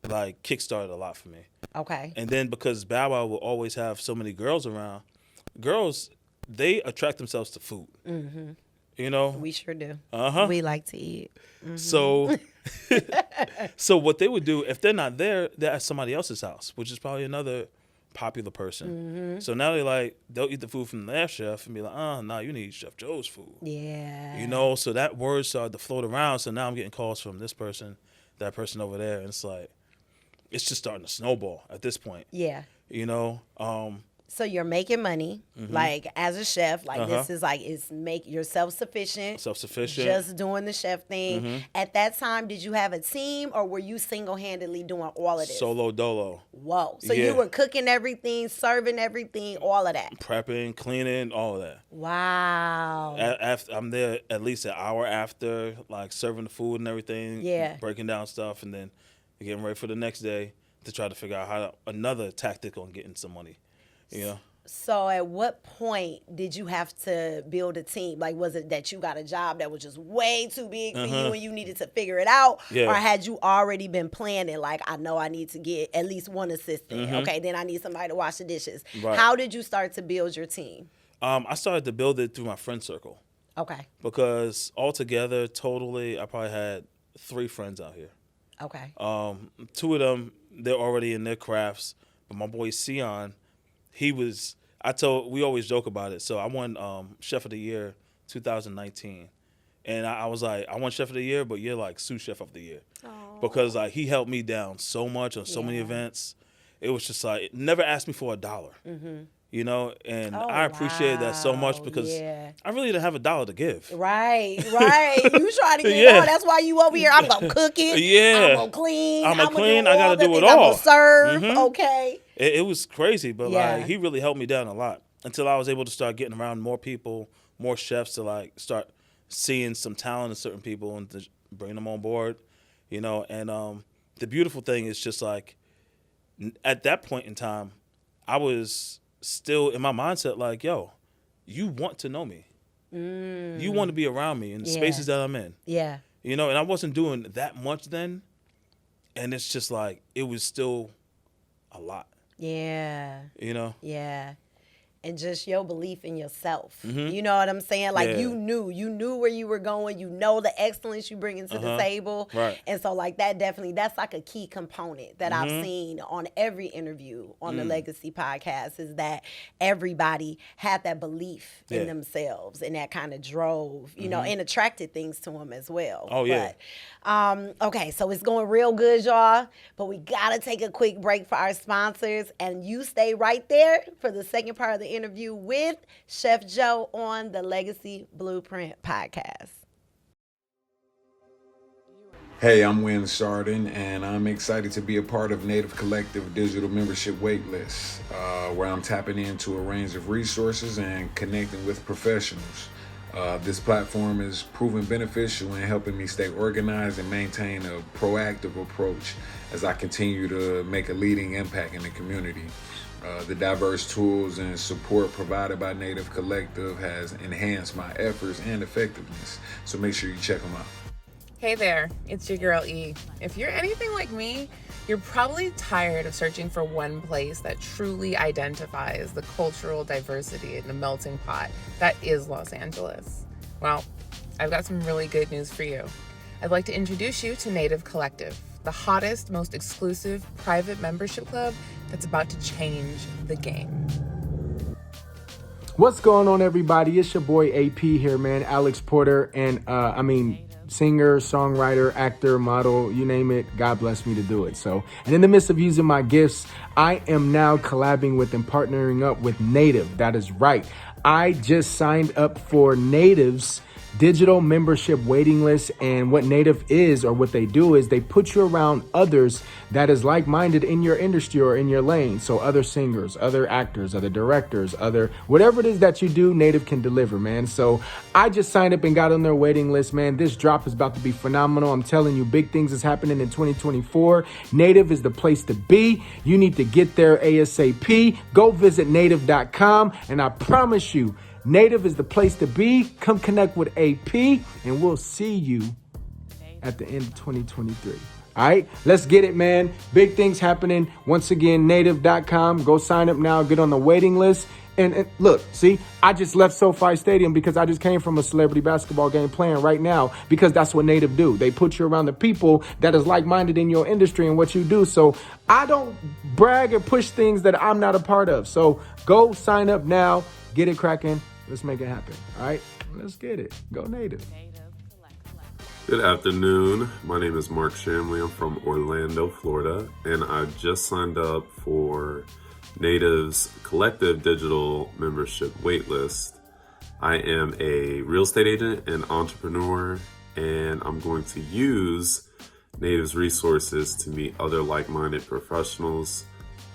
Speaker 3: like kickstarted a lot for me.
Speaker 2: Okay.
Speaker 3: And then because Bow Wow will always have so many girls around, girls, they attract themselves to food. Mm-hmm.
Speaker 2: We sure do.
Speaker 3: Uh-huh.
Speaker 2: We like to eat. Mm-hmm.
Speaker 3: So what they would do, if they're not there, they're at somebody else's house, which is probably another popular person. Mm-hmm. So now they'll eat the food from their chef and be like, nah, you need Chef Joe's food.
Speaker 2: Yeah.
Speaker 3: So that word started to float around. So now I'm getting calls from this person, that person over there. And it's like, it's just starting to snowball at this point.
Speaker 2: Yeah. So you're making money, like as a chef, like this is like you're self-sufficient.
Speaker 3: Self-sufficient.
Speaker 2: Just doing the chef thing. At that time, did you have a team or were you single-handedly doing all of this?
Speaker 3: Solo dolo.
Speaker 2: Whoa. So you were cooking everything, serving everything, all of that.
Speaker 3: Prepping, cleaning, all of that.
Speaker 2: Wow.
Speaker 3: I'm there at least an hour after, like serving the food and everything.
Speaker 2: Yeah.
Speaker 3: Breaking down stuff and then getting ready for the next day. to try to figure out another tactic on getting some money, you know.
Speaker 2: So at what point did you have to build a team? Like, was it that you got a job that was just way too big for you and you needed to figure it out?
Speaker 3: Yeah.
Speaker 2: Or had you already been planning, like, I know I need to get at least one assistant. Okay, then I need somebody to wash the dishes.
Speaker 3: Right.
Speaker 2: How did you start to build your team?
Speaker 3: I started to build it through my friend circle.
Speaker 2: Okay.
Speaker 3: Because altogether, totally, I probably had 3 friends out here.
Speaker 2: Okay.
Speaker 3: 2 of them, they're already in their crafts. But my boy Sion, we always joke about it. So I won Chef of the Year 2019. And I was like, I won Chef of the Year, but you're like sous chef of the year.
Speaker 2: Aww.
Speaker 3: Because like he helped me down so much on so many events. It was just like, it never asked me for $1. You know, and I appreciated that so much because I really didn't have $1 to give.
Speaker 2: Right. You try to get it all. That's why you over here. I'm going to cook it. I'm going to clean.
Speaker 3: I'm going to clean.
Speaker 2: I
Speaker 3: got to do it all.
Speaker 2: I'm going to serve. Okay.
Speaker 3: It was crazy, but like he really helped me down a lot until I was able to start getting around more people, more chefs to like start seeing some talent in certain people and to bring them on board, you know. And the beautiful thing is just like at that point in time, I was still in my mindset like, yo, you want to know me. You want to be around me in the spaces that I'm in.
Speaker 2: Yeah.
Speaker 3: You know, and I wasn't doing that much then. And it's just like, it was still a lot.
Speaker 2: Yeah.
Speaker 3: You know?
Speaker 2: Yeah. And just your belief in yourself. You know what I'm saying? Like you knew where you were going. You know the excellence you bring into the table.
Speaker 3: Right.
Speaker 2: And so like that's like a key component that I've seen on every interview on the Legacy podcast is that everybody had that belief in themselves and that kind of drove, you know, and attracted things to them as well.
Speaker 3: Oh, yeah.
Speaker 2: But, okay, so it's going real good, y'all. But we got to take a quick break for our sponsors. And you stay right there for the second part of the interview with Chef Joe on the Legacy Blueprint podcast.
Speaker 4: Hey, I'm Win Sardin, and I'm excited to be a part of Native Collective Digital Membership Waitlist, where I'm tapping into a range of resources and connecting with professionals. This platform is proven beneficial in helping me stay organized and maintain a proactive approach as I continue to make a leading impact in the community. The diverse tools and support provided by Native Collective has enhanced my efforts and effectiveness, so make sure you check them out.
Speaker 5: Hey there, it's your girl E. If you're anything like me, you're probably tired of searching for one place that truly identifies the cultural diversity in the melting pot that is Los Angeles. Well, I've got some really good news for you. I'd like to introduce you to Native Collective, the hottest, most exclusive private membership club that's about to change the game.
Speaker 6: What's going on, everybody? It's your boy AP here, man, Alex Porter, and singer, songwriter, actor, model, you name it, God bless me to do it. So, and in the midst of using my gifts, I am now collabing with and partnering up with Native. That is right. I just signed up for Native's digital membership waiting list, and what Native is, or what they do, is they put you around others that is like-minded in your industry or in your lane. So other singers, other actors, other directors, other whatever it is that you do, Native can deliver, man. So I just signed up and got on their waiting list, man. This drop is about to be phenomenal. I'm telling you, big things is happening in 2024. Native is the place to be. You need to get there ASAP. Go visit native.com, and I promise you, Native is the place to be. Come connect with AP, and we'll see you at the end of 2023. All right, let's get it, man. Big things happening. Once again, native.com. Go sign up now. Get on the waiting list. And look, see, I just left SoFi Stadium because I just came from a celebrity basketball game playing right now, because that's what Native do. They put you around the people that is like-minded in your industry and what you do. So I don't brag or push things that I'm not a part of. So go sign up now. Get it cracking. Let's make it happen. All right, let's get it. Go Native.
Speaker 7: Good afternoon. My name is Mark Shamley. I'm from Orlando, Florida, and I just signed up for Native's Collective Digital Membership Waitlist. I am a real estate agent and entrepreneur, and I'm going to use Native's resources to meet other like-minded professionals,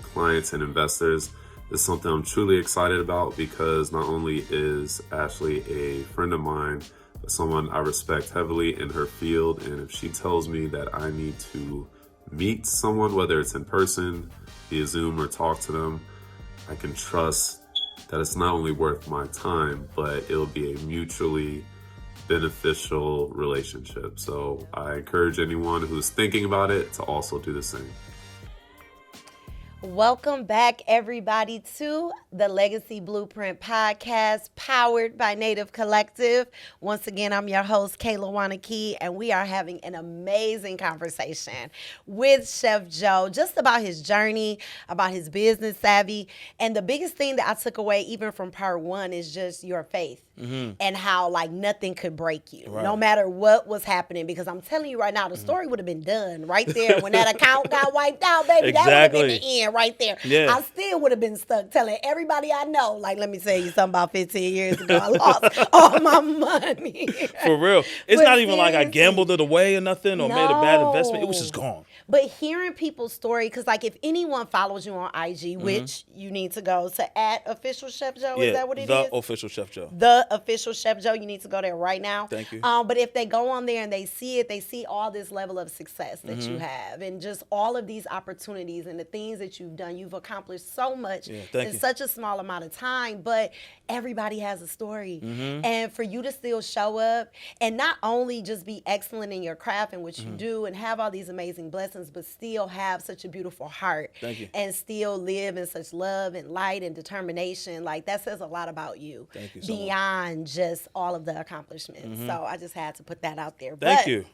Speaker 7: clients, and investors. This is something I'm truly excited about because not only is Ashley a friend of mine, but someone I respect heavily in her field. And if she tells me that I need to meet someone, whether it's in person, via Zoom, or talk to them, I can trust that it's not only worth my time, but it'll be a mutually beneficial relationship. So I encourage anyone who's thinking about it to also do the same.
Speaker 2: Welcome back, everybody, to the Legacy Blueprint Podcast, powered by Native Collective. Once again, I'm your host, Kayla Wanakee, and we are having an amazing conversation with Chef Joe, just about his journey, about his business savvy. And the biggest thing that I took away, even from part one, is just your faith. And how like nothing could break you, no matter what was happening. Because I'm telling you right now, the story would have been done right there when that account got wiped out, baby. That would have been the end right there.
Speaker 3: Yeah.
Speaker 2: I still would have been stuck telling everybody I know, like, let me tell you something about 15 years ago. I lost all my money.
Speaker 3: For real. It's
Speaker 2: But
Speaker 3: not even like I
Speaker 2: seriously.
Speaker 3: gambled it away or nothing or made a bad investment. It was
Speaker 2: No.
Speaker 3: just gone.
Speaker 2: But hearing people's story, because like if anyone follows you on IG, which you need to go to @official Chef Joe, is that what it is?
Speaker 3: The official Chef Joe.
Speaker 2: The official Chef Joe, you need to go there right now.
Speaker 3: Thank you.
Speaker 2: But if they go on there and they see it, they see all this level of success that
Speaker 3: Mm-hmm.
Speaker 2: you have and just all of these opportunities and the things that you've done. You've accomplished so much
Speaker 3: thank
Speaker 2: in
Speaker 3: you.
Speaker 2: such a small amount of time, but everybody has a story.
Speaker 3: Mm-hmm.
Speaker 2: And for you to still show up and not only just be excellent in your craft and what
Speaker 3: Mm-hmm.
Speaker 2: you do and have all these amazing blessings, but still have such a beautiful heart.
Speaker 3: Thank you.
Speaker 2: And still live in such love and light and determination. Like that says a lot about you.
Speaker 3: Thank you so much.
Speaker 2: Beyond just all of the accomplishments. So I just had to put that out there.
Speaker 3: Thank
Speaker 2: But-
Speaker 3: you.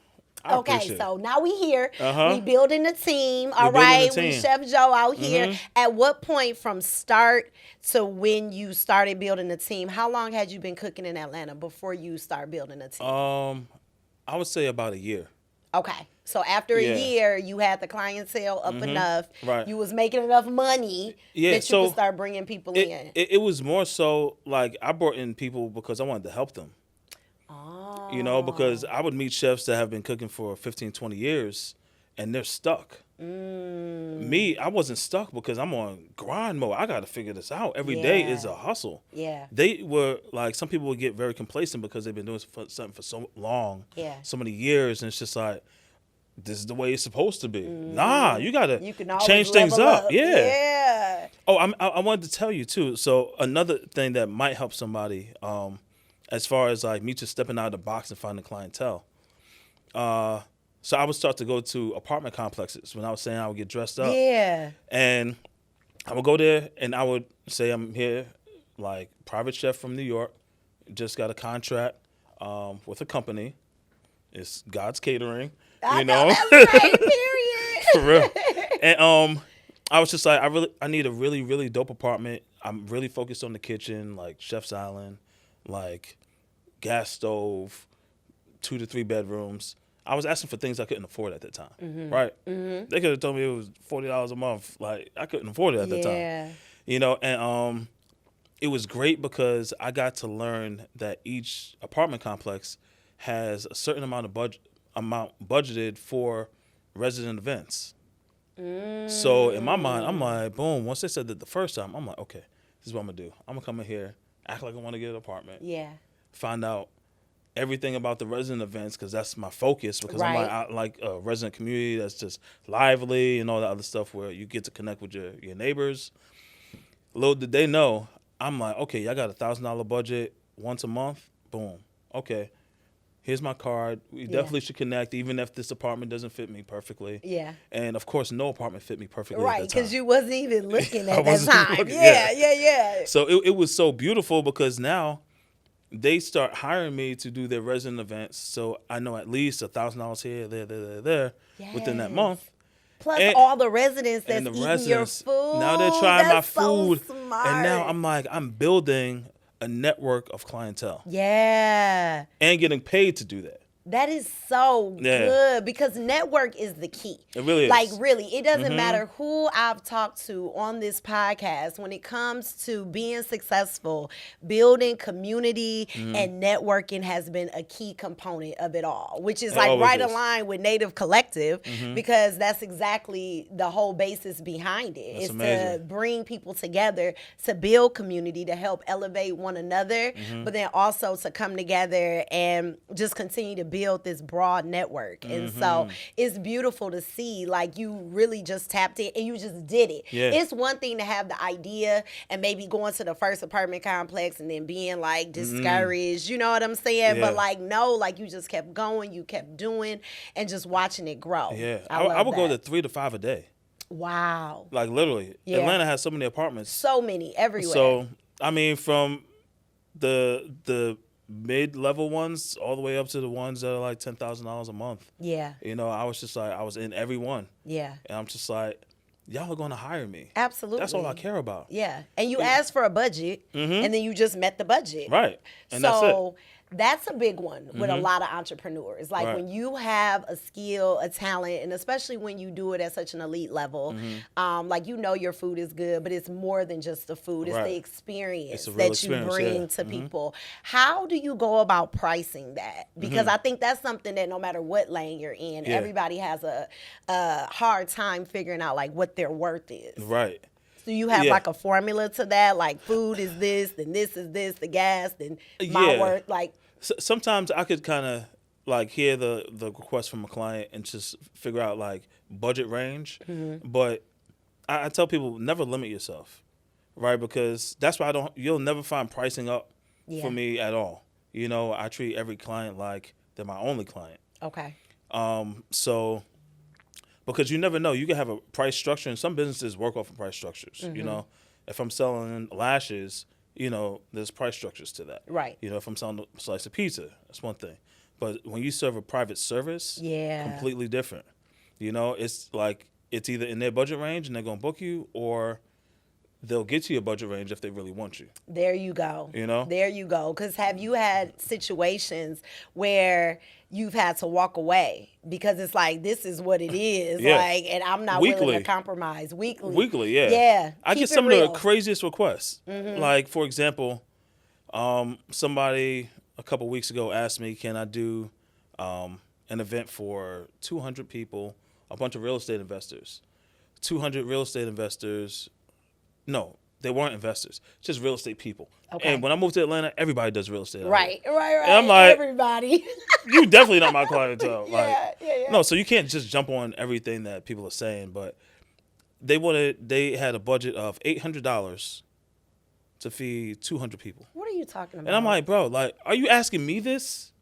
Speaker 3: I
Speaker 2: Okay,
Speaker 3: appreciate
Speaker 2: so
Speaker 3: it.
Speaker 2: now we here.
Speaker 3: Uh-huh.
Speaker 2: We building a team. All
Speaker 3: building a
Speaker 2: right, we
Speaker 3: team. Mm-hmm.
Speaker 2: Chef Joe out here. At what point from start to when you started building a team? How long had you been cooking in Atlanta before you start building a team?
Speaker 3: I would say about a year.
Speaker 2: Okay, so after
Speaker 3: Yeah.
Speaker 2: a year, you had the clientele up enough.
Speaker 3: Right.
Speaker 2: You was making enough money
Speaker 3: Yeah,
Speaker 2: that you
Speaker 3: so
Speaker 2: could start bringing people in.
Speaker 3: It was more so like I brought in people because I wanted to help them. You know, because I would meet chefs that have been cooking for 15, 20 years and they're stuck. Me, I wasn't stuck because I'm on grind mode. I got to figure this out. Every day is a hustle.
Speaker 2: Yeah.
Speaker 3: They were like, some people would get very complacent because they've been doing something for so long, so many years. And it's just like, this is the way it's supposed to be. Nah, you got
Speaker 2: You can
Speaker 3: to
Speaker 2: always
Speaker 3: change things
Speaker 2: level
Speaker 3: up.
Speaker 2: up.
Speaker 3: Yeah.
Speaker 2: Yeah.
Speaker 3: Oh, I wanted to tell you too. So another thing that might help somebody, as far as like me just stepping out of the box and finding clientele. So I would start to go to apartment complexes when I was saying I would get dressed up.
Speaker 2: Yeah.
Speaker 3: And I would go there and I would say I'm here, like private chef from New York, just got a contract with a company. It's God's Catering.
Speaker 2: I know that's right, period.
Speaker 3: For real. And I was just like, I need a really, really dope apartment. I'm really focused on the kitchen, like chef's island, like gas stove, 2 to 3 bedrooms. I was asking for things I couldn't afford at that time, right? They could have told me it was $40 a month. Like I couldn't afford it at that time, you know. And it was great because I got to learn that each apartment complex has a certain amount of budgeted for resident events. So in my mind, I'm like, boom. Once they said that the first time, I'm like, okay, this is what I'm gonna do. I'm gonna come in here, act like I want to get an apartment, find out everything about the resident events because that's my focus. Because I'm like, I like a resident community that's just lively and all that other stuff where you get to connect with your neighbors. Little did they know, I'm like, okay, y'all got $1,000 budget once a month. Boom. Okay. Here's my card. We definitely should connect, even if this apartment doesn't fit me perfectly.
Speaker 2: Yeah.
Speaker 3: And of course, no apartment fit me perfectly.
Speaker 2: Right, because you wasn't even looking
Speaker 3: I
Speaker 2: at that
Speaker 3: wasn't
Speaker 2: time.
Speaker 3: looking,
Speaker 2: Yeah.
Speaker 3: So it was so beautiful because now they start hiring me to do their resident events. So I know at least $1,000 here, there within that month.
Speaker 2: Plus
Speaker 3: And-
Speaker 2: all the residents that's
Speaker 3: And the
Speaker 2: eating
Speaker 3: residents,
Speaker 2: your food.
Speaker 3: now they're trying my
Speaker 2: That's so
Speaker 3: food.
Speaker 2: smart.
Speaker 3: And now I'm like, I'm building a network of clientele
Speaker 2: Yeah.
Speaker 3: and getting paid to do that.
Speaker 2: That is so good because network is the key.
Speaker 3: It really is.
Speaker 2: Like, really, it doesn't matter who I've talked to on this podcast when it comes to being successful, building community and networking has been a key component of it all, which is like
Speaker 3: always
Speaker 2: right
Speaker 3: is.
Speaker 2: aligned with Native Collective because that's exactly the whole basis behind it.
Speaker 3: That's
Speaker 2: It's to
Speaker 3: amazing.
Speaker 2: bring people together, to build community, to help elevate one another, but then also to come together and just continue to build this broad network. And so it's beautiful to see, like, you really just tapped in and you just did it.
Speaker 3: Yeah.
Speaker 2: It's one thing to have the idea and maybe going to the first apartment complex and then being like discouraged, you know what I'm saying?
Speaker 3: Yeah.
Speaker 2: But like, no, like you just kept going, you kept doing, and just watching it grow.
Speaker 3: Yeah.
Speaker 2: I
Speaker 3: I would go to
Speaker 2: that.
Speaker 3: 3 to 5 a day.
Speaker 2: Wow.
Speaker 3: Like literally.
Speaker 2: Yeah.
Speaker 3: Atlanta has so many apartments.
Speaker 2: So many everywhere.
Speaker 3: So I mean, from the mid-level ones all the way up to the ones that are like $10,000 a month.
Speaker 2: Yeah.
Speaker 3: You know, I was just like, I was in every one.
Speaker 2: Yeah.
Speaker 3: And I'm just like, y'all are going to hire me.
Speaker 2: Absolutely.
Speaker 3: That's all I care about.
Speaker 2: Yeah. And you asked for a budget, and then you just met the budget.
Speaker 3: Right. And
Speaker 2: so that's a big one with a lot of entrepreneurs. Like
Speaker 3: Right.
Speaker 2: when you have a skill, a talent, and especially when you do it at such an elite level, like you know your food is good, but it's more than just the food. It's
Speaker 3: Right.
Speaker 2: the experience
Speaker 3: It's a real
Speaker 2: that
Speaker 3: experience,
Speaker 2: you bring
Speaker 3: yeah.
Speaker 2: to people. How do you go about pricing that? Because I think that's something that no matter what lane you're in,
Speaker 3: Yeah.
Speaker 2: everybody has a hard time figuring out like what their worth is.
Speaker 3: Right.
Speaker 2: Do you have
Speaker 3: Yeah.
Speaker 2: like a formula to that? Like food is this, then this is this, the gas, then my
Speaker 3: Yeah.
Speaker 2: worth. Like,
Speaker 3: Sometimes I could kind of like hear the request from a client and just figure out like budget range. But I tell people never limit yourself, right? Because that's why you'll never find pricing up
Speaker 2: Yeah.
Speaker 3: for me at all. You know, I treat every client like they're my only client.
Speaker 2: okay.
Speaker 3: So because you never know, you can have a price structure, and some businesses work off of price structures. You know, if I'm selling lashes, you know, there's price structures to that.
Speaker 2: Right.
Speaker 3: You know, if I'm selling a slice of pizza, that's one thing. But when you serve a private service,
Speaker 2: Yeah.
Speaker 3: completely different. You know, it's like it's either in their budget range and they're gonna book you, or they'll get to your budget range if they really want you.
Speaker 2: There you go.
Speaker 3: You know?
Speaker 2: There you go. Because have you had situations where you've had to walk away because it's like, this is what it is,
Speaker 3: Yeah.
Speaker 2: like, and I'm not willing
Speaker 3: Weekly.
Speaker 2: to compromise weekly.
Speaker 3: Weekly, yeah.
Speaker 2: Yeah.
Speaker 3: I
Speaker 2: keep
Speaker 3: get
Speaker 2: it
Speaker 3: some
Speaker 2: real.
Speaker 3: of the craziest requests. Like, for example, somebody a couple weeks ago asked me, can I do an event for 200 people, a bunch of real estate investors. 200 real estate investors. No, they weren't investors, just real estate people.
Speaker 2: Okay.
Speaker 3: And when I moved to Atlanta, everybody does real estate. out
Speaker 2: Right.
Speaker 3: here.
Speaker 2: And
Speaker 3: I'm like,
Speaker 2: everybody.
Speaker 3: You definitely not my clientele.
Speaker 2: Yeah.
Speaker 3: No, so you can't just jump on everything that people are saying, but they had a budget of $800 to feed 200 people.
Speaker 2: What are you talking about?
Speaker 3: And I'm like, bro, like, are you asking me this?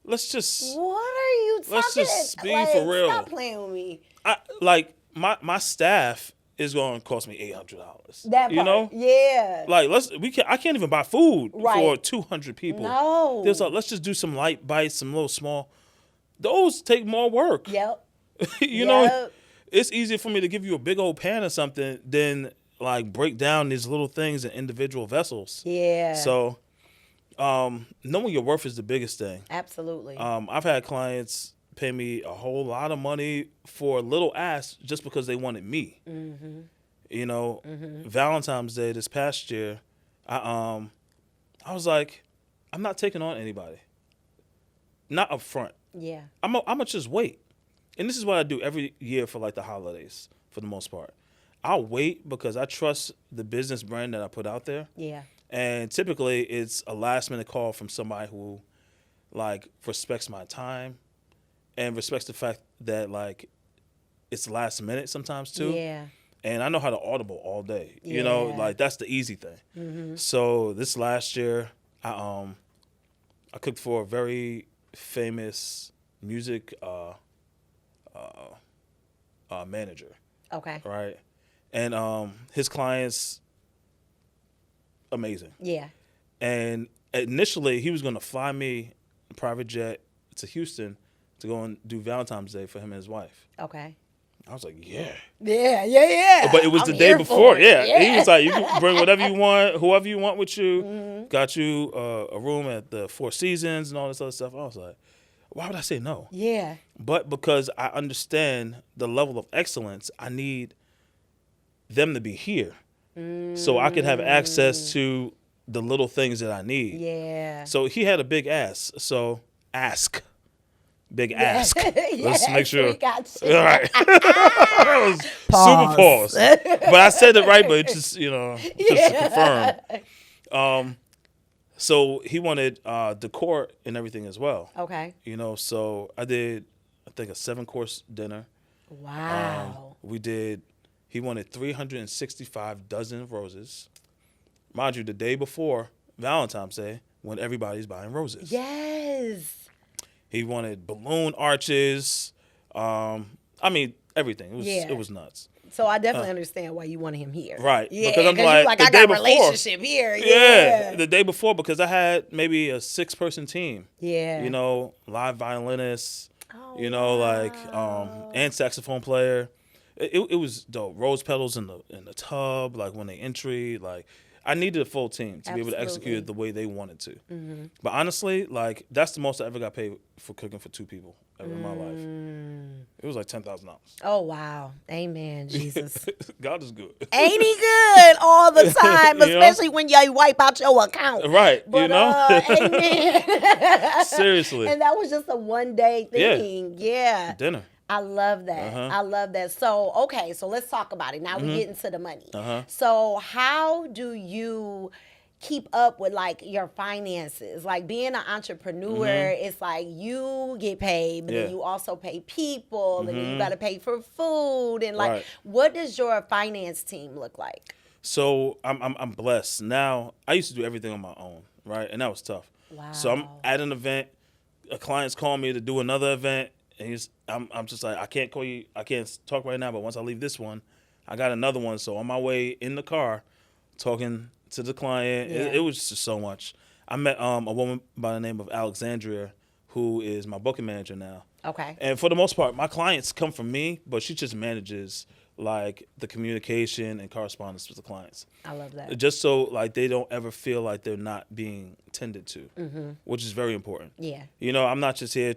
Speaker 3: Let's just
Speaker 2: what are you talking?
Speaker 3: Let's just be
Speaker 2: like,
Speaker 3: for real.
Speaker 2: Stop playing with me.
Speaker 3: my staff is going to cost me $800.
Speaker 2: That part.
Speaker 3: You know?
Speaker 2: Yeah.
Speaker 3: Like I can't even buy food
Speaker 2: Right.
Speaker 3: for 200 people.
Speaker 2: No.
Speaker 3: Let's just do some light bites, some little small. Those take more work.
Speaker 2: Yep.
Speaker 3: You know,
Speaker 2: Yep.
Speaker 3: it's easier for me to give you a big old pan or something than like break down these little things in individual vessels.
Speaker 2: Yeah.
Speaker 3: So, knowing your worth is the biggest thing.
Speaker 2: Absolutely.
Speaker 3: I've had clients pay me a whole lot of money for a little ask just because they wanted me.
Speaker 2: Mm-hmm.
Speaker 3: You know, Valentine's Day this past year, I was like, I'm not taking on anybody. Not up front.
Speaker 2: yeah.
Speaker 3: I'm gonna just wait. And this is what I do every year for like the holidays for the most part. I'll wait because I trust the business brand that I put out there.
Speaker 2: Yeah.
Speaker 3: And typically it's a last minute call from somebody who like respects my time and respects the fact that like it's last minute sometimes too.
Speaker 2: Yeah.
Speaker 3: And I know how to audible all day. You know,
Speaker 2: Yeah.
Speaker 3: like that's the easy thing. So this last year I cooked for a very famous music manager,
Speaker 2: Okay.
Speaker 3: right? And his clients, amazing.
Speaker 2: Yeah.
Speaker 3: And initially, he was going to fly me a private jet to Houston to go and do Valentine's Day for him and his wife.
Speaker 2: Okay.
Speaker 3: I was like, yeah.
Speaker 2: Yeah.
Speaker 3: But it was
Speaker 2: I'm
Speaker 3: the day
Speaker 2: here
Speaker 3: before.
Speaker 2: for it.
Speaker 3: Yeah. He was like, you can bring whatever you want, whoever you want with you. Got you a room at the Four Seasons and all this other stuff. I was like, why would I say no?
Speaker 2: Yeah.
Speaker 3: But because I understand the level of excellence, I need them to be here so I can have access to the little things that I need.
Speaker 2: Yeah.
Speaker 3: So he had a big ask. So big ask. Let's make sure.
Speaker 2: We got you.
Speaker 3: All right. That was super pause. But I said it right, but it just, just to confirm. So he wanted decor and everything as well.
Speaker 2: Okay.
Speaker 3: You know, so I did, I think, a 7-course dinner.
Speaker 2: Wow.
Speaker 3: He wanted 365 dozen roses. Mind you, the day before Valentine's Day, when everybody's buying roses.
Speaker 2: Yes.
Speaker 3: He wanted balloon arches. I mean, everything. It was nuts.
Speaker 2: So I definitely understand why you wanted him here.
Speaker 3: Right.
Speaker 2: Yeah.
Speaker 3: Because I'm
Speaker 2: you're
Speaker 3: like, the
Speaker 2: I
Speaker 3: day
Speaker 2: got a
Speaker 3: before,
Speaker 2: relationship here.
Speaker 3: Yeah, the day before, because I had maybe a 6-person team.
Speaker 2: Yeah.
Speaker 3: You know, live violinists.
Speaker 2: Oh,
Speaker 3: You know, and saxophone player. It was dope. Rose petals in the tub, like when they entry, like. I needed a full team to be able to execute it the way they wanted to. Mm-hmm. But honestly, like, that's the most I ever got paid for cooking for 2 people ever in my life. It was like $10,000.
Speaker 2: Oh, wow. Amen, Jesus.
Speaker 3: God is good.
Speaker 2: Ain't he good all the time,
Speaker 3: You know?
Speaker 2: especially when you wipe out your account.
Speaker 3: Right,
Speaker 2: But,
Speaker 3: you know?
Speaker 2: amen.
Speaker 3: Seriously.
Speaker 2: And that was just a one-day thing. Yeah.
Speaker 3: Dinner.
Speaker 2: I love that. I love that. So, okay, so let's talk about it. Now we get into the money. So how do you keep up with, like, your finances? Like, being an entrepreneur, it's like you get paid, but then you also pay people, and then you got to pay for food. And, like, what does your finance team look like?
Speaker 3: So I'm blessed. Now, I used to do everything on my own, right? And that was tough.
Speaker 2: Wow.
Speaker 3: So I'm at an event, a client's calling me to do another event, and I'm just like, I can't call you, I can't talk right now, but once I leave this one, I got another one. So on my way in the car, talking to the client, it was just so much. I met a woman by the name of Alexandria, who is my booking manager now.
Speaker 2: Okay.
Speaker 3: And for the most part, my clients come from me, but she just manages like the communication and correspondence with the clients.
Speaker 2: I love that.
Speaker 3: Just so like they don't ever feel like they're not being tended to, which is very important.
Speaker 2: Yeah.
Speaker 3: You know, I'm not just here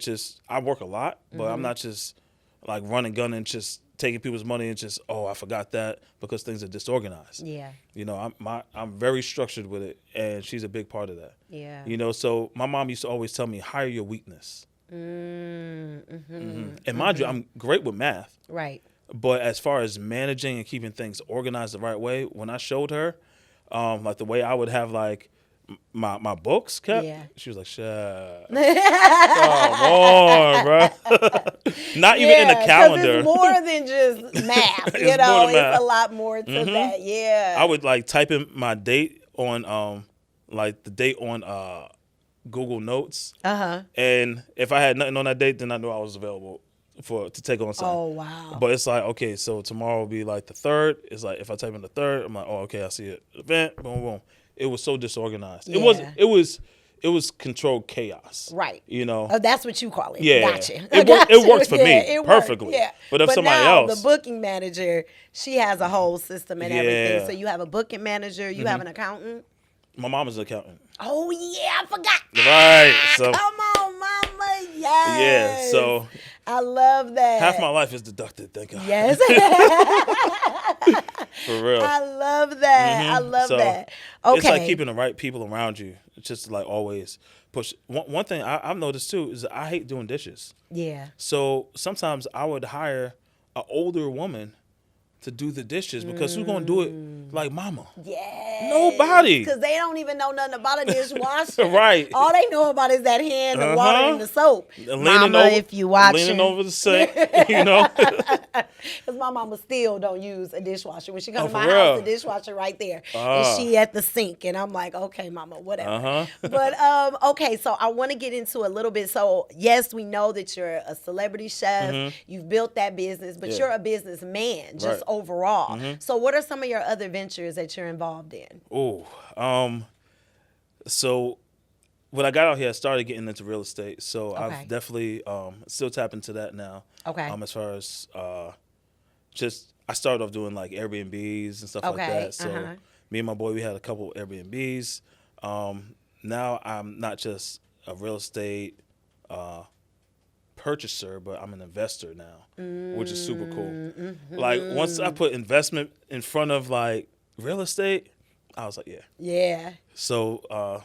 Speaker 3: I work a lot, but I'm not just like running, gunning, just taking people's money and just, oh, I forgot that, because things are disorganized.
Speaker 2: Yeah.
Speaker 3: You know, I'm very structured with it, and she's a big part of that.
Speaker 2: Yeah.
Speaker 3: You know, so my mom used to always tell me, hire your weakness. And mind you, I'm great with math.
Speaker 2: Right.
Speaker 3: But as far as managing and keeping things organized the right way, when I showed her, like the way I would have like my books kept, she was like, "Shut, come on, bro." Not even in a calendar.
Speaker 2: It's more than just math.
Speaker 3: It's
Speaker 2: It's a lot more to that. Yeah.
Speaker 3: I would like type in my date on like the date on Google Notes. And if I had nothing on that date, then I knew I was available to take on something.
Speaker 2: Oh, wow.
Speaker 3: But it's like, okay, so tomorrow will be like the 3rd. It's like if I type in the 3rd, I'm like, oh, okay, I see it. Event, boom, boom. It was so disorganized.
Speaker 2: Yeah.
Speaker 3: It was controlled chaos.
Speaker 2: Right.
Speaker 3: You know.
Speaker 2: Oh, that's what you call it.
Speaker 3: Yeah.
Speaker 2: Gotcha.
Speaker 3: It works for me
Speaker 2: it
Speaker 3: perfectly.
Speaker 2: Worked. Yeah.
Speaker 3: But if somebody
Speaker 2: now,
Speaker 3: else,
Speaker 2: the booking manager, she has a whole system and everything.
Speaker 3: Yeah.
Speaker 2: So you have a booking manager, you have an accountant.
Speaker 3: my mom is an accountant.
Speaker 2: Oh yeah, I forgot.
Speaker 3: Right. So
Speaker 2: Come on, mama. Yes.
Speaker 3: yeah. So
Speaker 2: I love that.
Speaker 3: half my life is deducted. Thank God.
Speaker 2: Yes.
Speaker 3: For real.
Speaker 2: I love that. I love
Speaker 3: So,
Speaker 2: that. Okay.
Speaker 3: It's like keeping the right people around you. It's just like always push. One thing I've noticed too is that I hate doing dishes.
Speaker 2: Yeah.
Speaker 3: So sometimes I would hire an older woman to do the dishes because who's gonna do it like mama?
Speaker 2: Yeah.
Speaker 3: Nobody.
Speaker 2: Because they don't even know nothing about a dishwasher.
Speaker 3: Right.
Speaker 2: All they know about is that hand, the water, and the soap.
Speaker 3: Leaning
Speaker 2: Mama,
Speaker 3: over,
Speaker 2: if you watching.
Speaker 3: leaning over the sink, you know.
Speaker 2: Because my mama still don't use a dishwasher. When she comes to
Speaker 3: for
Speaker 2: my
Speaker 3: real?
Speaker 2: house, the dishwasher right there. And she at the sink. And I'm like, okay, mama, whatever. But, okay, so I want to get into a little bit. So, yes, we know that you're a celebrity chef. You've built that business, but you're a businessman just overall. So what are some of your other ventures that you're involved in?
Speaker 3: So when I got out here, I started getting into real estate. So I've definitely still tap into that now.
Speaker 2: Okay.
Speaker 3: As far as just I started off doing like Airbnbs and stuff like that. So me and my boy, we had a couple Airbnbs. Now I'm not just a real estate purchaser, but I'm an investor now, which is super cool. Like once I put investment in front of like real estate, I was like, yeah.
Speaker 2: Yeah.
Speaker 3: So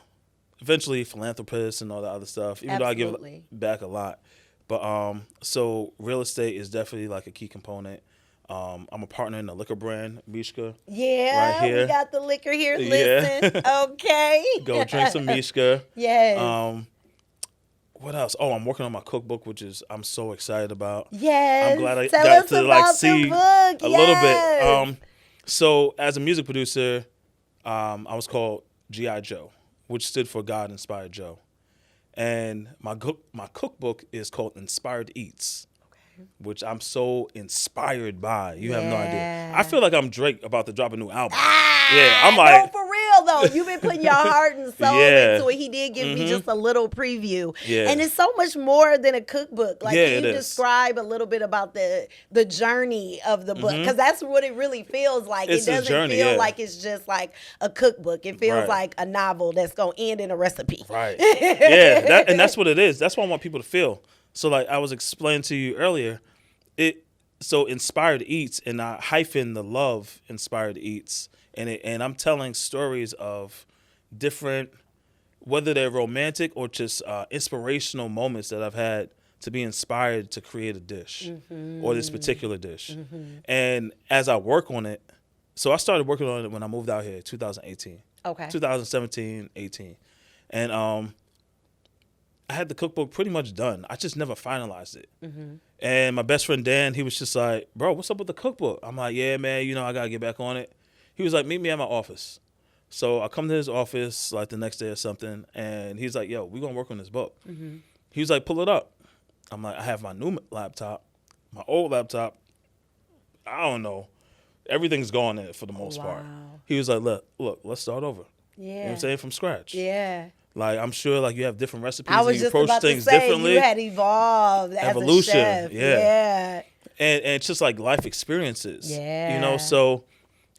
Speaker 3: eventually philanthropist and all that other stuff, even though I give back a lot. But so real estate is definitely like a key component. I'm a partner in the liquor brand, Mishka.
Speaker 2: Yeah,
Speaker 3: Right here.
Speaker 2: we got the liquor here.
Speaker 3: Yeah.
Speaker 2: Listen, okay.
Speaker 3: Go drink some Mishka.
Speaker 2: Yes.
Speaker 3: What else? Oh, I'm working on my cookbook, which is I'm so excited about.
Speaker 2: Yes.
Speaker 3: I'm glad I
Speaker 2: Tell
Speaker 3: got
Speaker 2: us
Speaker 3: to
Speaker 2: about
Speaker 3: see
Speaker 2: the book.
Speaker 3: a little bit. So as a music producer, I was called G.I. Joe, which stood for God Inspired Joe. And my cookbook is called Inspired Eats, which I'm so inspired by. You have no idea. I feel like I'm Drake about to drop a new album. Yeah, I'm like,
Speaker 2: no, for real though. You've been putting your heart and soul
Speaker 3: Yeah.
Speaker 2: into it. He did give me just a little preview.
Speaker 3: Yeah.
Speaker 2: And it's so much more than a cookbook. Like,
Speaker 3: Yeah,
Speaker 2: can
Speaker 3: it
Speaker 2: you
Speaker 3: is.
Speaker 2: describe a little bit about the journey of the book? Because that's what it really feels like.
Speaker 3: It's
Speaker 2: it
Speaker 3: a
Speaker 2: doesn't
Speaker 3: journey,
Speaker 2: feel
Speaker 3: yeah.
Speaker 2: like it's just like a cookbook. It feels
Speaker 3: Right.
Speaker 2: like a novel that's gonna end in a recipe.
Speaker 3: right. Yeah, and that's what it is. That's what I want people to feel. So like I was explaining to you earlier, so Inspired Eats, and I hyphen the love Inspired Eats, and I'm telling stories of different, whether they're romantic or just inspirational moments that I've had to be inspired to create a dish or this particular dish. And as I work on it, so I started working on it when I moved out here, 2018.
Speaker 2: Okay.
Speaker 3: 2017, 18. And I had the cookbook pretty much done. I just never finalized it. And my best friend Dan, he was just like, bro, what's up with the cookbook? I'm like, yeah, man, I got to get back on it. He was like, meet me at my office. So I come to his office like the next day or something, and he's like, yo, we're going to work on this book. He was like, pull it up. I'm like, I have my new laptop, my old laptop. I don't know. Everything's gone in it for the most part. He was like, look, let's start over.
Speaker 2: Yeah.
Speaker 3: You know what I'm saying? From scratch.
Speaker 2: Yeah.
Speaker 3: Like, I'm sure like you have different recipes
Speaker 2: I was
Speaker 3: and you
Speaker 2: just
Speaker 3: approach
Speaker 2: about to
Speaker 3: things
Speaker 2: say
Speaker 3: differently.
Speaker 2: you had evolved as
Speaker 3: Evolution,
Speaker 2: a chef.
Speaker 3: yeah. And it's just like life experiences.
Speaker 2: Yeah.
Speaker 3: So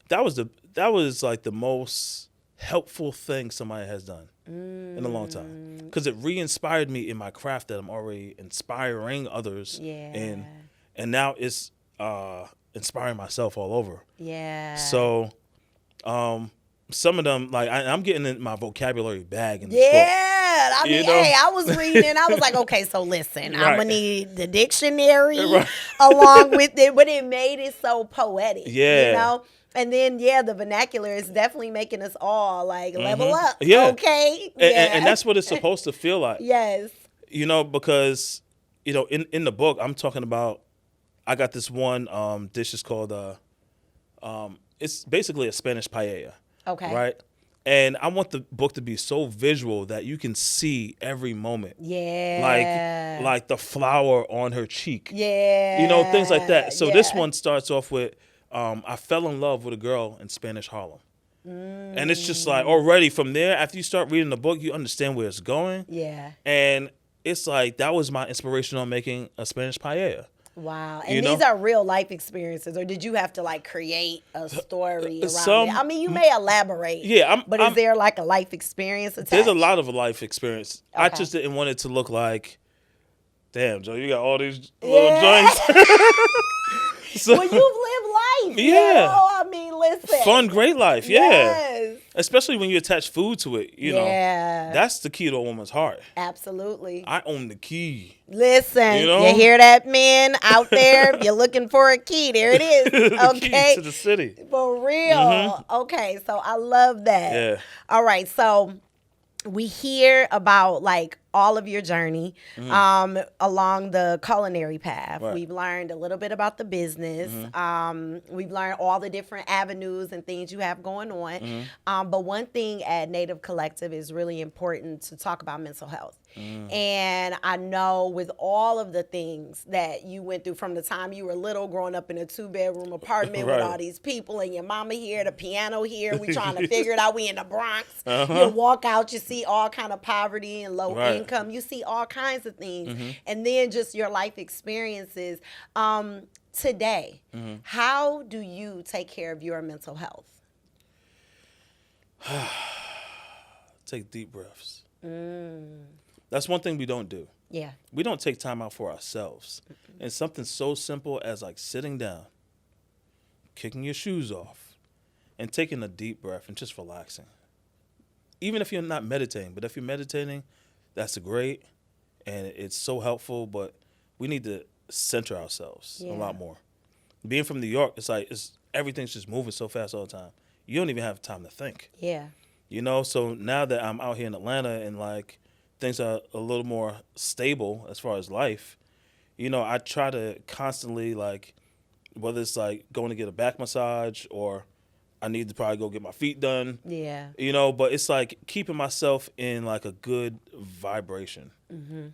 Speaker 3: that was like the most helpful thing somebody has done in a long time. Because it re-inspired me in my craft that I'm already inspiring others in. And now it's inspiring myself all over.
Speaker 2: Yeah.
Speaker 3: So some of them, like I'm getting in my vocabulary bag in this book.
Speaker 2: Yeah, I mean,
Speaker 3: You know?
Speaker 2: hey, I was reading and I was like, okay, so listen, I'm
Speaker 3: Right.
Speaker 2: gonna need the dictionary
Speaker 3: Right.
Speaker 2: along with it, but it made it so poetic,
Speaker 3: Yeah.
Speaker 2: you know. And then, the vernacular is definitely making us all like level up,
Speaker 3: Yeah.
Speaker 2: okay,
Speaker 3: And that's what it's supposed to feel like.
Speaker 2: yes,
Speaker 3: Because in the book I'm talking about, I got this one dish is called it's basically a Spanish paella.
Speaker 2: okay,
Speaker 3: Right? And I want the book to be so visual that you can see every moment.
Speaker 2: yeah,
Speaker 3: Like the flour on her cheek.
Speaker 2: yeah,
Speaker 3: Things like that. So this
Speaker 2: yeah.
Speaker 3: one starts off with I fell in love with a girl in Spanish Harlem. And it's just like already from there, after you start reading the book, you understand where it's going.
Speaker 2: Yeah.
Speaker 3: And it's like that was my inspiration on making a Spanish paella.
Speaker 2: Wow.
Speaker 3: You
Speaker 2: And
Speaker 3: know?
Speaker 2: these are real life experiences, or did you have to like create a story around
Speaker 3: Some-
Speaker 2: it? I mean, you may elaborate.
Speaker 3: Yeah,
Speaker 2: but is there like a life experience attached?
Speaker 3: There's a lot of life experience. I
Speaker 2: Okay.
Speaker 3: just didn't want it to look like, damn, Joe, you got all these little
Speaker 2: Yeah.
Speaker 3: joints. So,
Speaker 2: Well, you've lived life.
Speaker 3: Yeah.
Speaker 2: I mean, listen.
Speaker 3: fun, great life, yeah.
Speaker 2: Yes.
Speaker 3: Especially when you attach food to it,
Speaker 2: Yeah.
Speaker 3: That's the key to a woman's heart.
Speaker 2: Absolutely.
Speaker 3: I own the key.
Speaker 2: Listen,
Speaker 3: You know?
Speaker 2: you hear that, men out there? If you're looking for a key, there it is.
Speaker 3: The
Speaker 2: Okay.
Speaker 3: key to the city.
Speaker 2: For real. Okay, so I love that.
Speaker 3: Yeah.
Speaker 2: All right, so we hear about like all of your journey along the culinary path.
Speaker 3: Right.
Speaker 2: We've learned a little bit about the business. We've learned all the different avenues and things you have going on. But one thing at Native Collective is really important to talk about mental health. And I know with all of the things that you went through from the time you were little, growing up in a 2-bedroom apartment with
Speaker 3: Right.
Speaker 2: all these people and your mama here, the piano here, we trying to figure it out. We in the Bronx. You walk out, you see all kind of poverty and low
Speaker 3: Right.
Speaker 2: income. You see all kinds of things. And then just your life experiences. Today, how do you take care of your mental health?
Speaker 3: Take deep breaths. That's one thing we don't do.
Speaker 2: Yeah.
Speaker 3: We don't take time out for ourselves. And something so simple as like sitting down, kicking your shoes off, and taking a deep breath and just relaxing. Even if you're not meditating, but if you're meditating, that's great and it's so helpful, but we need to center ourselves a lot more. being from New York, it's like everything's just moving so fast all the time. You don't even have time to think.
Speaker 2: Yeah.
Speaker 3: You know, so now that I'm out here in Atlanta and like things are a little more stable as far as life, you know, I try to constantly like, whether it's like going to get a back massage or I need to probably go get my feet done.
Speaker 2: Yeah.
Speaker 3: You know, but it's like keeping myself in like a good vibration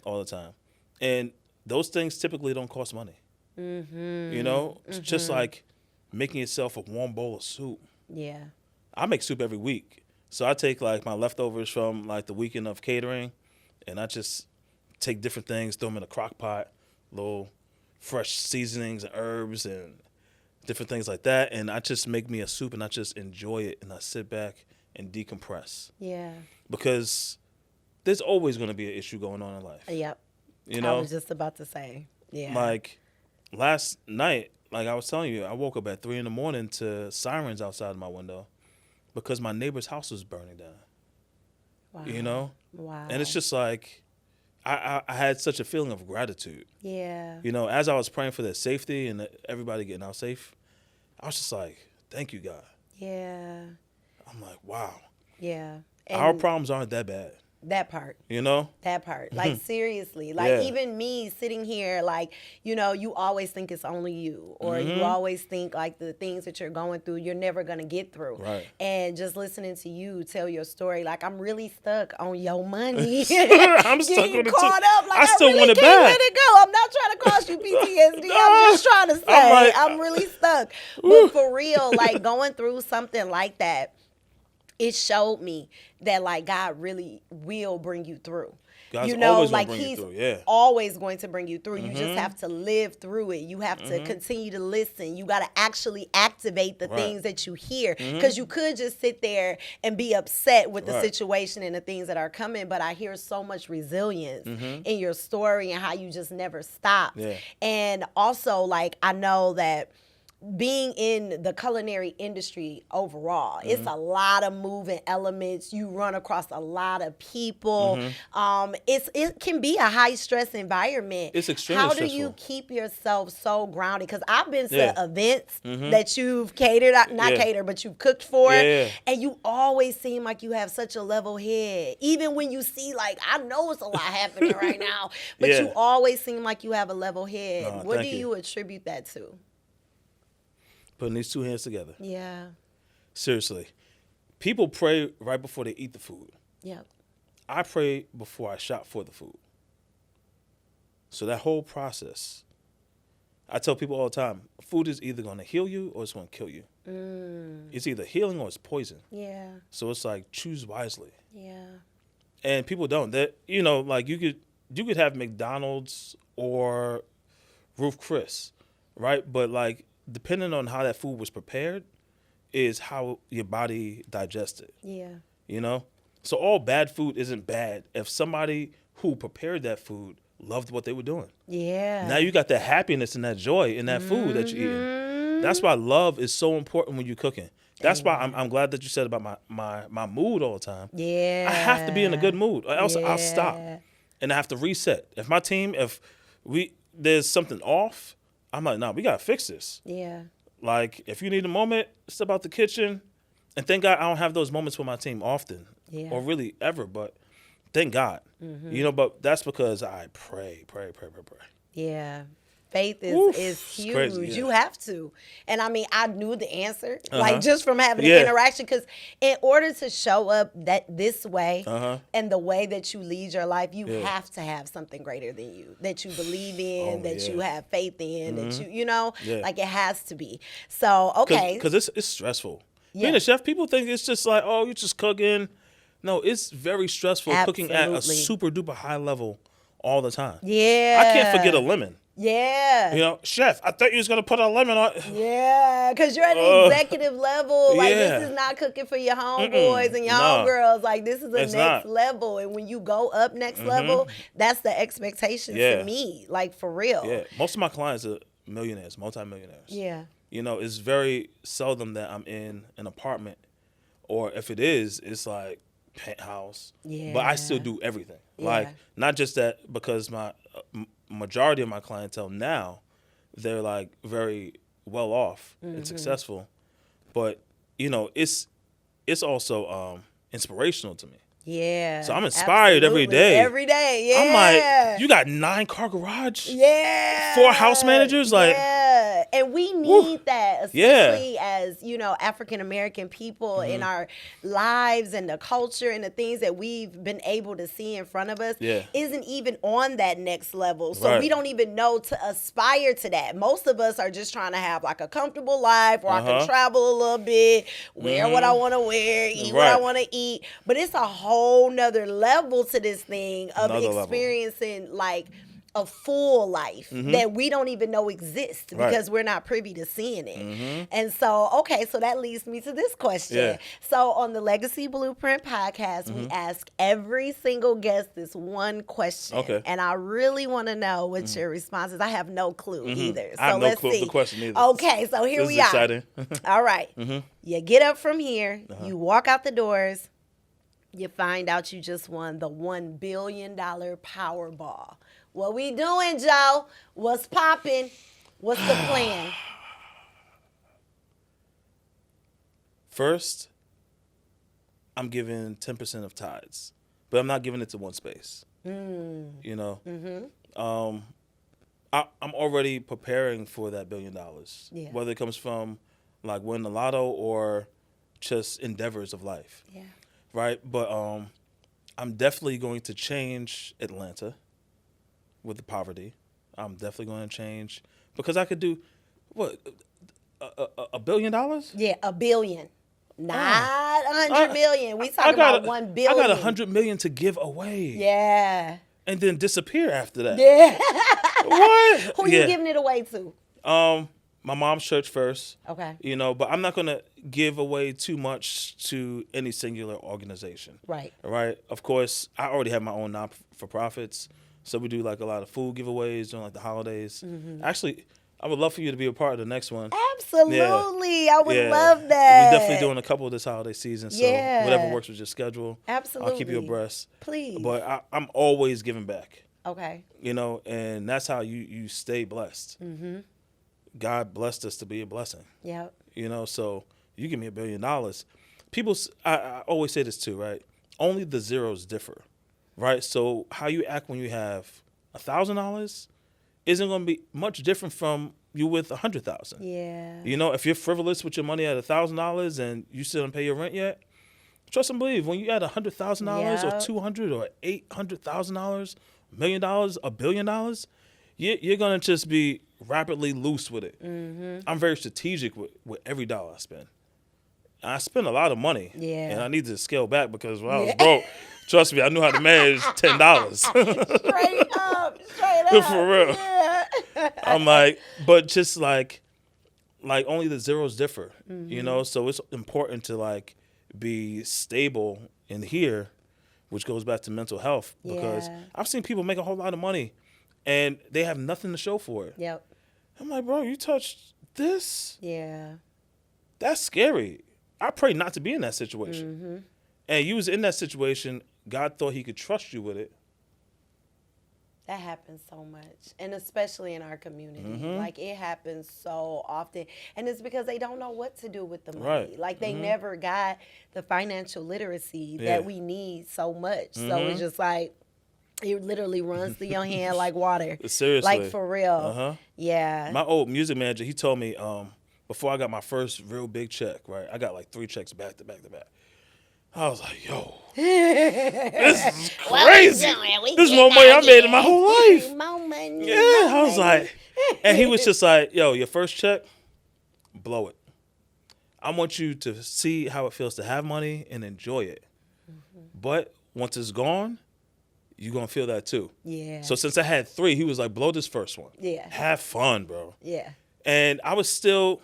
Speaker 3: all the time. And those things typically don't cost money. You know, it's just like making yourself a warm bowl of soup.
Speaker 2: Yeah.
Speaker 3: I make soup every week. So I take like my leftovers from like the weekend of catering and I just take different things, throw them in a crock pot, little fresh seasonings and herbs and different things like that. And I just make me a soup and I just enjoy it and I sit back and decompress.
Speaker 2: Yeah.
Speaker 3: Because there's always going to be an issue going on in life.
Speaker 2: Yep.
Speaker 3: You know?
Speaker 2: I was just about to say. Yeah.
Speaker 3: Like last night, like I was telling you, I woke up at 3 a.m. to sirens outside of my window because my neighbor's house was burning down.
Speaker 2: Wow.
Speaker 3: You know?
Speaker 2: Wow.
Speaker 3: And it's just like, I had such a feeling of gratitude.
Speaker 2: Yeah.
Speaker 3: You know, as I was praying for their safety and everybody getting out safe, I was just like, thank you, God.
Speaker 2: Yeah.
Speaker 3: I'm like, wow.
Speaker 2: Yeah.
Speaker 3: Our
Speaker 2: And
Speaker 3: problems aren't that bad.
Speaker 2: that part.
Speaker 3: You know?
Speaker 2: That part. Like, seriously. Like,
Speaker 3: Yeah.
Speaker 2: even me sitting here, like, you know, you always think it's only you. Or you always think, like, the things that you're going through, you're never going to get through.
Speaker 3: Right.
Speaker 2: And just listening to you tell your story, like, I'm really stuck on your money.
Speaker 3: I'm stuck
Speaker 2: Getting
Speaker 3: on it,
Speaker 2: caught
Speaker 3: too.
Speaker 2: up. Like,
Speaker 3: I still
Speaker 2: really
Speaker 3: want it
Speaker 2: can't
Speaker 3: back.
Speaker 2: let it go. I'm not trying to cause you PTSD. I'm just trying to say, I'm really stuck. But for real, like, going through something like that, it showed me that, like, God really will bring you through.
Speaker 3: God's
Speaker 2: you know,
Speaker 3: always gonna
Speaker 2: like,
Speaker 3: bring you
Speaker 2: he's
Speaker 3: through, yeah.
Speaker 2: always going to bring you through. You just have to live through it. You have to continue to listen. You got to actually activate the
Speaker 3: Right.
Speaker 2: things that you hear. Because you could just sit there and be upset with the
Speaker 3: Right.
Speaker 2: situation and the things that are coming. But I hear so much resilience in your story and how you just never stopped.
Speaker 3: Yeah.
Speaker 2: And also, like, I know that being in the culinary industry overall, it's a lot of moving elements. You run across a lot of people. It can be a high stress environment.
Speaker 3: It's extremely
Speaker 2: How do you
Speaker 3: stressful.
Speaker 2: keep yourself so grounded? Because I've been to
Speaker 3: Yeah.
Speaker 2: events that you've catered, not
Speaker 3: Yeah.
Speaker 2: catered, but you've cooked for,
Speaker 3: Yeah.
Speaker 2: and you always seem like you have such a level head. Even when you see, like, I know it's a lot happening right now, but
Speaker 3: Yeah.
Speaker 2: you always seem like you have a level head.
Speaker 3: No,
Speaker 2: What do
Speaker 3: thank you.
Speaker 2: you attribute that to?
Speaker 3: Putting these two hands together.
Speaker 2: Yeah.
Speaker 3: Seriously. People pray right before they eat the food.
Speaker 2: Yep.
Speaker 3: I pray before I shop for the food. So that whole process, I tell people all the time, food is either going to heal you or it's going to kill you. It's either healing or it's poison.
Speaker 2: Yeah.
Speaker 3: So it's like, choose wisely.
Speaker 2: Yeah.
Speaker 3: And people don't. That, you know, like you could have McDonald's or Ruth Chris, right? But like, depending on how that food was prepared is how your body digests it.
Speaker 2: Yeah.
Speaker 3: You know? So all bad food isn't bad if somebody who prepared that food loved what they were doing.
Speaker 2: Yeah.
Speaker 3: Now you got that happiness and that joy in that food that you're eating. That's why love is so important when you're cooking. That's why I'm glad that you said about my mood all the time.
Speaker 2: Yeah.
Speaker 3: I have to be in a good mood, or else I'll stop.
Speaker 2: Yeah.
Speaker 3: And I have to reset. If my team, there's something off, I'm like, nah, we gotta fix this.
Speaker 2: Yeah.
Speaker 3: Like, if you need a moment, step out the kitchen. And thank God I don't have those moments with my team often.
Speaker 2: Yeah.
Speaker 3: Or really ever, but thank God. You know, but that's because I pray.
Speaker 2: Yeah. Faith
Speaker 3: Oof,
Speaker 2: is
Speaker 3: it's
Speaker 2: huge.
Speaker 3: crazy, yeah.
Speaker 2: You have to. And I mean, I knew the answer, like, just from having
Speaker 3: Yeah.
Speaker 2: the interaction. Because in order to show up this way and the way that you lead your life, you have to have something greater than you that you believe in,
Speaker 3: Oh,
Speaker 2: that
Speaker 3: yeah.
Speaker 2: you have faith in, that you know,
Speaker 3: Yeah.
Speaker 2: like, it has to be. So, okay.
Speaker 3: Because it's stressful.
Speaker 2: Yeah.
Speaker 3: Being a chef, people think it's just like, oh, you're just cooking. No, it's very stressful cooking at a
Speaker 2: Absolutely.
Speaker 3: super duper high level all the time.
Speaker 2: Yeah.
Speaker 3: I can't forget a lemon.
Speaker 2: Yeah.
Speaker 3: You know, chef, I thought you was going to put a lemon on.
Speaker 2: Yeah, because you're at an executive level. Like,
Speaker 3: Yeah.
Speaker 2: this is not cooking for your homeboys and your
Speaker 3: Nah.
Speaker 2: homegirls. Like, this is a
Speaker 3: It's
Speaker 2: next
Speaker 3: not.
Speaker 2: level. And when you go up next level, that's the expectation
Speaker 3: Yeah.
Speaker 2: to me. Like, for real.
Speaker 3: Yeah, most of my clients are millionaires, multimillionaires.
Speaker 2: Yeah.
Speaker 3: You know, it's very seldom that I'm in an apartment, or if it is, it's like penthouse.
Speaker 2: Yeah.
Speaker 3: But I still do everything.
Speaker 2: Yeah.
Speaker 3: Like, not just that, because my majority of my clientele now, they're like very well off and successful, but it's also inspirational to me.
Speaker 2: Yeah.
Speaker 3: So I'm inspired every
Speaker 2: absolutely.
Speaker 3: day.
Speaker 2: Every day, yeah.
Speaker 3: I'm like, you got 9-car garage?
Speaker 2: Yeah.
Speaker 3: 4 house managers? Like,
Speaker 2: yeah. And we need that,
Speaker 3: Yeah.
Speaker 2: especially as, African American people in our lives and the culture and the things that we've been able to see in front of us
Speaker 3: Yeah.
Speaker 2: isn't even on that next level. So
Speaker 3: Right.
Speaker 2: we don't even know to aspire to that. Most of us are just trying to have like a comfortable life where I can travel a little bit, wear what I want to wear, eat what I
Speaker 3: Right.
Speaker 2: want to eat. But it's a whole nother level to this thing of
Speaker 3: Another level.
Speaker 2: experiencing like a full life that we don't even know exists
Speaker 3: Right.
Speaker 2: because we're not privy to seeing it. And so, okay, so that leads me to this question.
Speaker 3: Yeah.
Speaker 2: So on the Legacy Blueprint podcast, we ask every single guest this one question.
Speaker 3: Okay.
Speaker 2: And I really want to know what your response is. I have no clue either. So
Speaker 3: I have no
Speaker 2: let's
Speaker 3: clue
Speaker 2: see.
Speaker 3: the question either.
Speaker 2: Okay, so here
Speaker 3: This
Speaker 2: we
Speaker 3: is
Speaker 2: are.
Speaker 3: exciting.
Speaker 2: All right. You get up from here, you walk out the doors, you find out you just won the $1 billion Powerball. What we doing, Joe? What's popping? What's the plan?
Speaker 3: First, I'm giving 10% of tithes, but I'm not giving it to one space. I'm already preparing for that $1 billion,
Speaker 2: Yeah.
Speaker 3: whether it comes from like winning the lotto or just endeavors of life,
Speaker 2: Yeah.
Speaker 3: right? But I'm definitely going to change Atlanta with the poverty. I'm definitely going to change because I could do what $1 billion?
Speaker 2: Yeah, $1 billion. Not 100 million. We talking about 1 billion.
Speaker 3: I got 100 million to give away.
Speaker 2: Yeah.
Speaker 3: And then disappear after that.
Speaker 2: Yeah.
Speaker 3: What?
Speaker 2: Who you giving it away to?
Speaker 3: My mom's church first.
Speaker 2: Okay.
Speaker 3: But I'm not gonna give away too much to any singular organization.
Speaker 2: Right.
Speaker 3: All right. Of course, I already have my own non-for-profits, so we do like a lot of food giveaways during like the holidays. Actually, I would love for you to be a part of the next one.
Speaker 2: Absolutely. I would
Speaker 3: Yeah.
Speaker 2: love that.
Speaker 3: We're definitely doing a couple this holiday season, so
Speaker 2: Yeah.
Speaker 3: whatever works with your schedule,
Speaker 2: Absolutely.
Speaker 3: I'll keep you abreast.
Speaker 2: Please.
Speaker 3: But I'm always giving back,
Speaker 2: Okay.
Speaker 3: and that's how you stay blessed. God blessed us to be a blessing,
Speaker 2: Yep.
Speaker 3: so you give me $1 billion. People, I always say this too, right? Only the zeros differ, right? So how you act when you have $1,000 isn't going to be much different from you with 100,000.
Speaker 2: Yeah.
Speaker 3: If you're frivolous with your money at $1,000 and you still don't pay your rent yet, trust and believe when you add $100,000 or
Speaker 2: Yep.
Speaker 3: $200,000 or $800,000, $1 million, $1 billion, you're gonna just be rapidly loose with it. I'm very strategic with every dollar I spend. I spend a lot of money,
Speaker 2: Yeah.
Speaker 3: and I need to scale back because when I was broke, trust me, I knew how to manage $10.
Speaker 2: Straight up. Straight up.
Speaker 3: For real.
Speaker 2: Yeah.
Speaker 3: I'm like, but just like only the zeros differ, So it's important to like be stable in here, which goes back to mental health because
Speaker 2: Yeah.
Speaker 3: I've seen people make a whole lot of money and they have nothing to show for it.
Speaker 2: Yep.
Speaker 3: I'm like, bro, you touched this?
Speaker 2: Yeah.
Speaker 3: That's scary. I pray not to be in that situation. And you was in that situation. God thought he could trust you with it.
Speaker 2: That happens so much, and especially in our community. Like, it happens so often, and it's because they don't know what to do with the money.
Speaker 3: Right.
Speaker 2: Like, they never got the financial literacy
Speaker 3: Yeah.
Speaker 2: that we need so much. So it's just like, it literally runs through your hand like water.
Speaker 3: Seriously.
Speaker 2: Like, for real. Yeah.
Speaker 3: My old music manager, he told me before I got my first real big check, right? I got like 3 checks back to back to back. I was like, yo, this is crazy. This is more money I made in my whole life.
Speaker 2: More money.
Speaker 3: Yeah, I was like, and he was just like, yo, your first check, blow it. I want you to see how it feels to have money and enjoy it. But once it's gone, you're going to feel that too.
Speaker 2: Yeah.
Speaker 3: So since I had 3, he was like, blow this first one.
Speaker 2: Yeah.
Speaker 3: Have fun, bro.
Speaker 2: Yeah.
Speaker 3: And I was still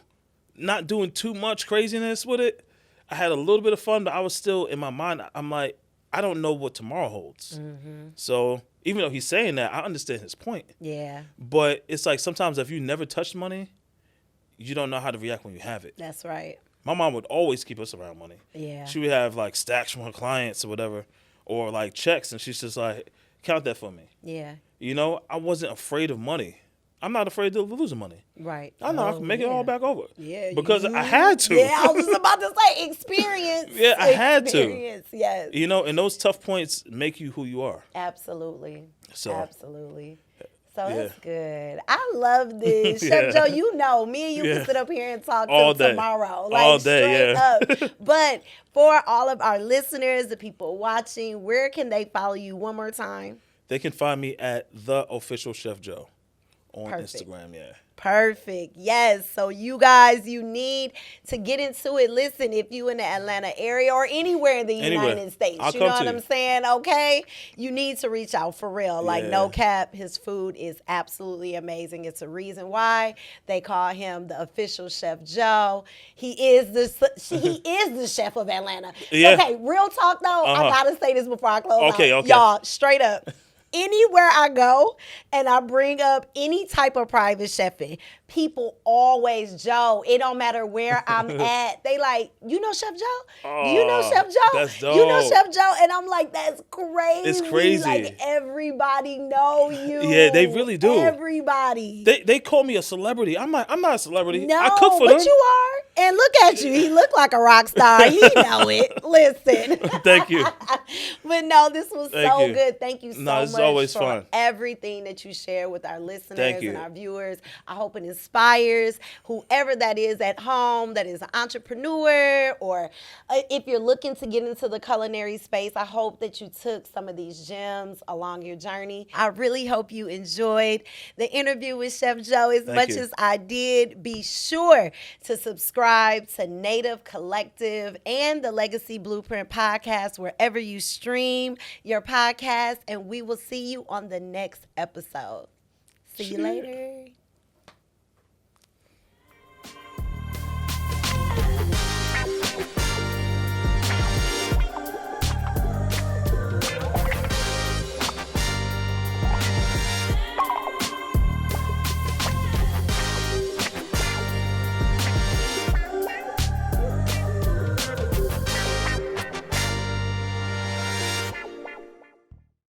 Speaker 3: not doing too much craziness with it. I had a little bit of fun, but I was still in my mind. I'm like, I don't know what tomorrow holds. So even though he's saying that, I understand his point.
Speaker 2: Yeah.
Speaker 3: But it's like sometimes if you never touched money, you don't know how to react when you have it.
Speaker 2: That's right.
Speaker 3: My mom would always keep us around money.
Speaker 2: Yeah.
Speaker 3: She would have like stacks from her clients or whatever, or like checks, and she's just like, count that for me.
Speaker 2: Yeah.
Speaker 3: I wasn't afraid of money. I'm not afraid of losing money.
Speaker 2: Right.
Speaker 3: I know I can make it all back over.
Speaker 2: Yeah.
Speaker 3: Because I had to.
Speaker 2: Yeah, I was just about to say experience.
Speaker 3: Yeah, I had to.
Speaker 2: Experience, yes.
Speaker 3: You know, and those tough points make you who you are.
Speaker 2: Absolutely.
Speaker 3: So,
Speaker 2: Absolutely. So
Speaker 3: yeah.
Speaker 2: that's good. I love this.
Speaker 3: Yeah.
Speaker 2: Chef Joe, you know, me and you
Speaker 3: Yeah.
Speaker 2: can sit up here and talk
Speaker 3: All
Speaker 2: till
Speaker 3: day.
Speaker 2: tomorrow. Like
Speaker 3: All day,
Speaker 2: straight
Speaker 3: yeah.
Speaker 2: up. But for all of our listeners, the people watching, where can they follow you one more time?
Speaker 3: They can find me at The Official Chef Joe on
Speaker 2: Perfect.
Speaker 3: Instagram, yeah.
Speaker 2: Perfect. Yes. So you guys, you need to get into it. Listen, if you in the Atlanta area or anywhere in the
Speaker 3: Anywhere.
Speaker 2: United States,
Speaker 3: I'll
Speaker 2: you know
Speaker 3: come
Speaker 2: what
Speaker 3: to
Speaker 2: I'm
Speaker 3: you.
Speaker 2: saying? Okay. You need to reach out for real. Like
Speaker 3: Yeah.
Speaker 2: no cap. His food is absolutely amazing. It's a reason why they call him the official Chef Joe. He is the chef of Atlanta.
Speaker 3: Yeah.
Speaker 2: Okay. Real talk though. I
Speaker 3: Uh-huh.
Speaker 2: gotta say this before I close
Speaker 3: Okay,
Speaker 2: out.
Speaker 3: okay.
Speaker 2: Y'all, straight up. Anywhere I go and I bring up any type of private chefing, people always, Joe, it don't matter where I'm at. They like, you know Chef Joe? Do you know
Speaker 3: Oh,
Speaker 2: Chef Joe?
Speaker 3: that's
Speaker 2: You know
Speaker 3: dope.
Speaker 2: Chef Joe? And I'm like, that's crazy.
Speaker 3: It's crazy.
Speaker 2: Like everybody know you.
Speaker 3: Yeah, they really do.
Speaker 2: Everybody.
Speaker 3: They call me a celebrity. I'm not a celebrity.
Speaker 2: No,
Speaker 3: I cook for
Speaker 2: but
Speaker 3: them.
Speaker 2: you are. And look at you. He looked like a rock star. He know it. Listen.
Speaker 3: Thank you.
Speaker 2: But no, this was
Speaker 3: Thank
Speaker 2: so
Speaker 3: you.
Speaker 2: good. Thank you so
Speaker 3: No, it's
Speaker 2: much
Speaker 3: always
Speaker 2: for
Speaker 3: fun.
Speaker 2: everything that you share with our listeners
Speaker 3: Thank you.
Speaker 2: and our viewers. I hope it inspires whoever that is at home that is an entrepreneur, or if you're looking to get into the culinary space, I hope that you took some of these gems along your journey. I really hope you enjoyed the interview with Chef Joe as much
Speaker 3: you.
Speaker 2: as I did. Be sure to subscribe to Native Collective and the Legacy Blueprint podcast wherever you stream your podcast, and we will see you on the next episode. See you later.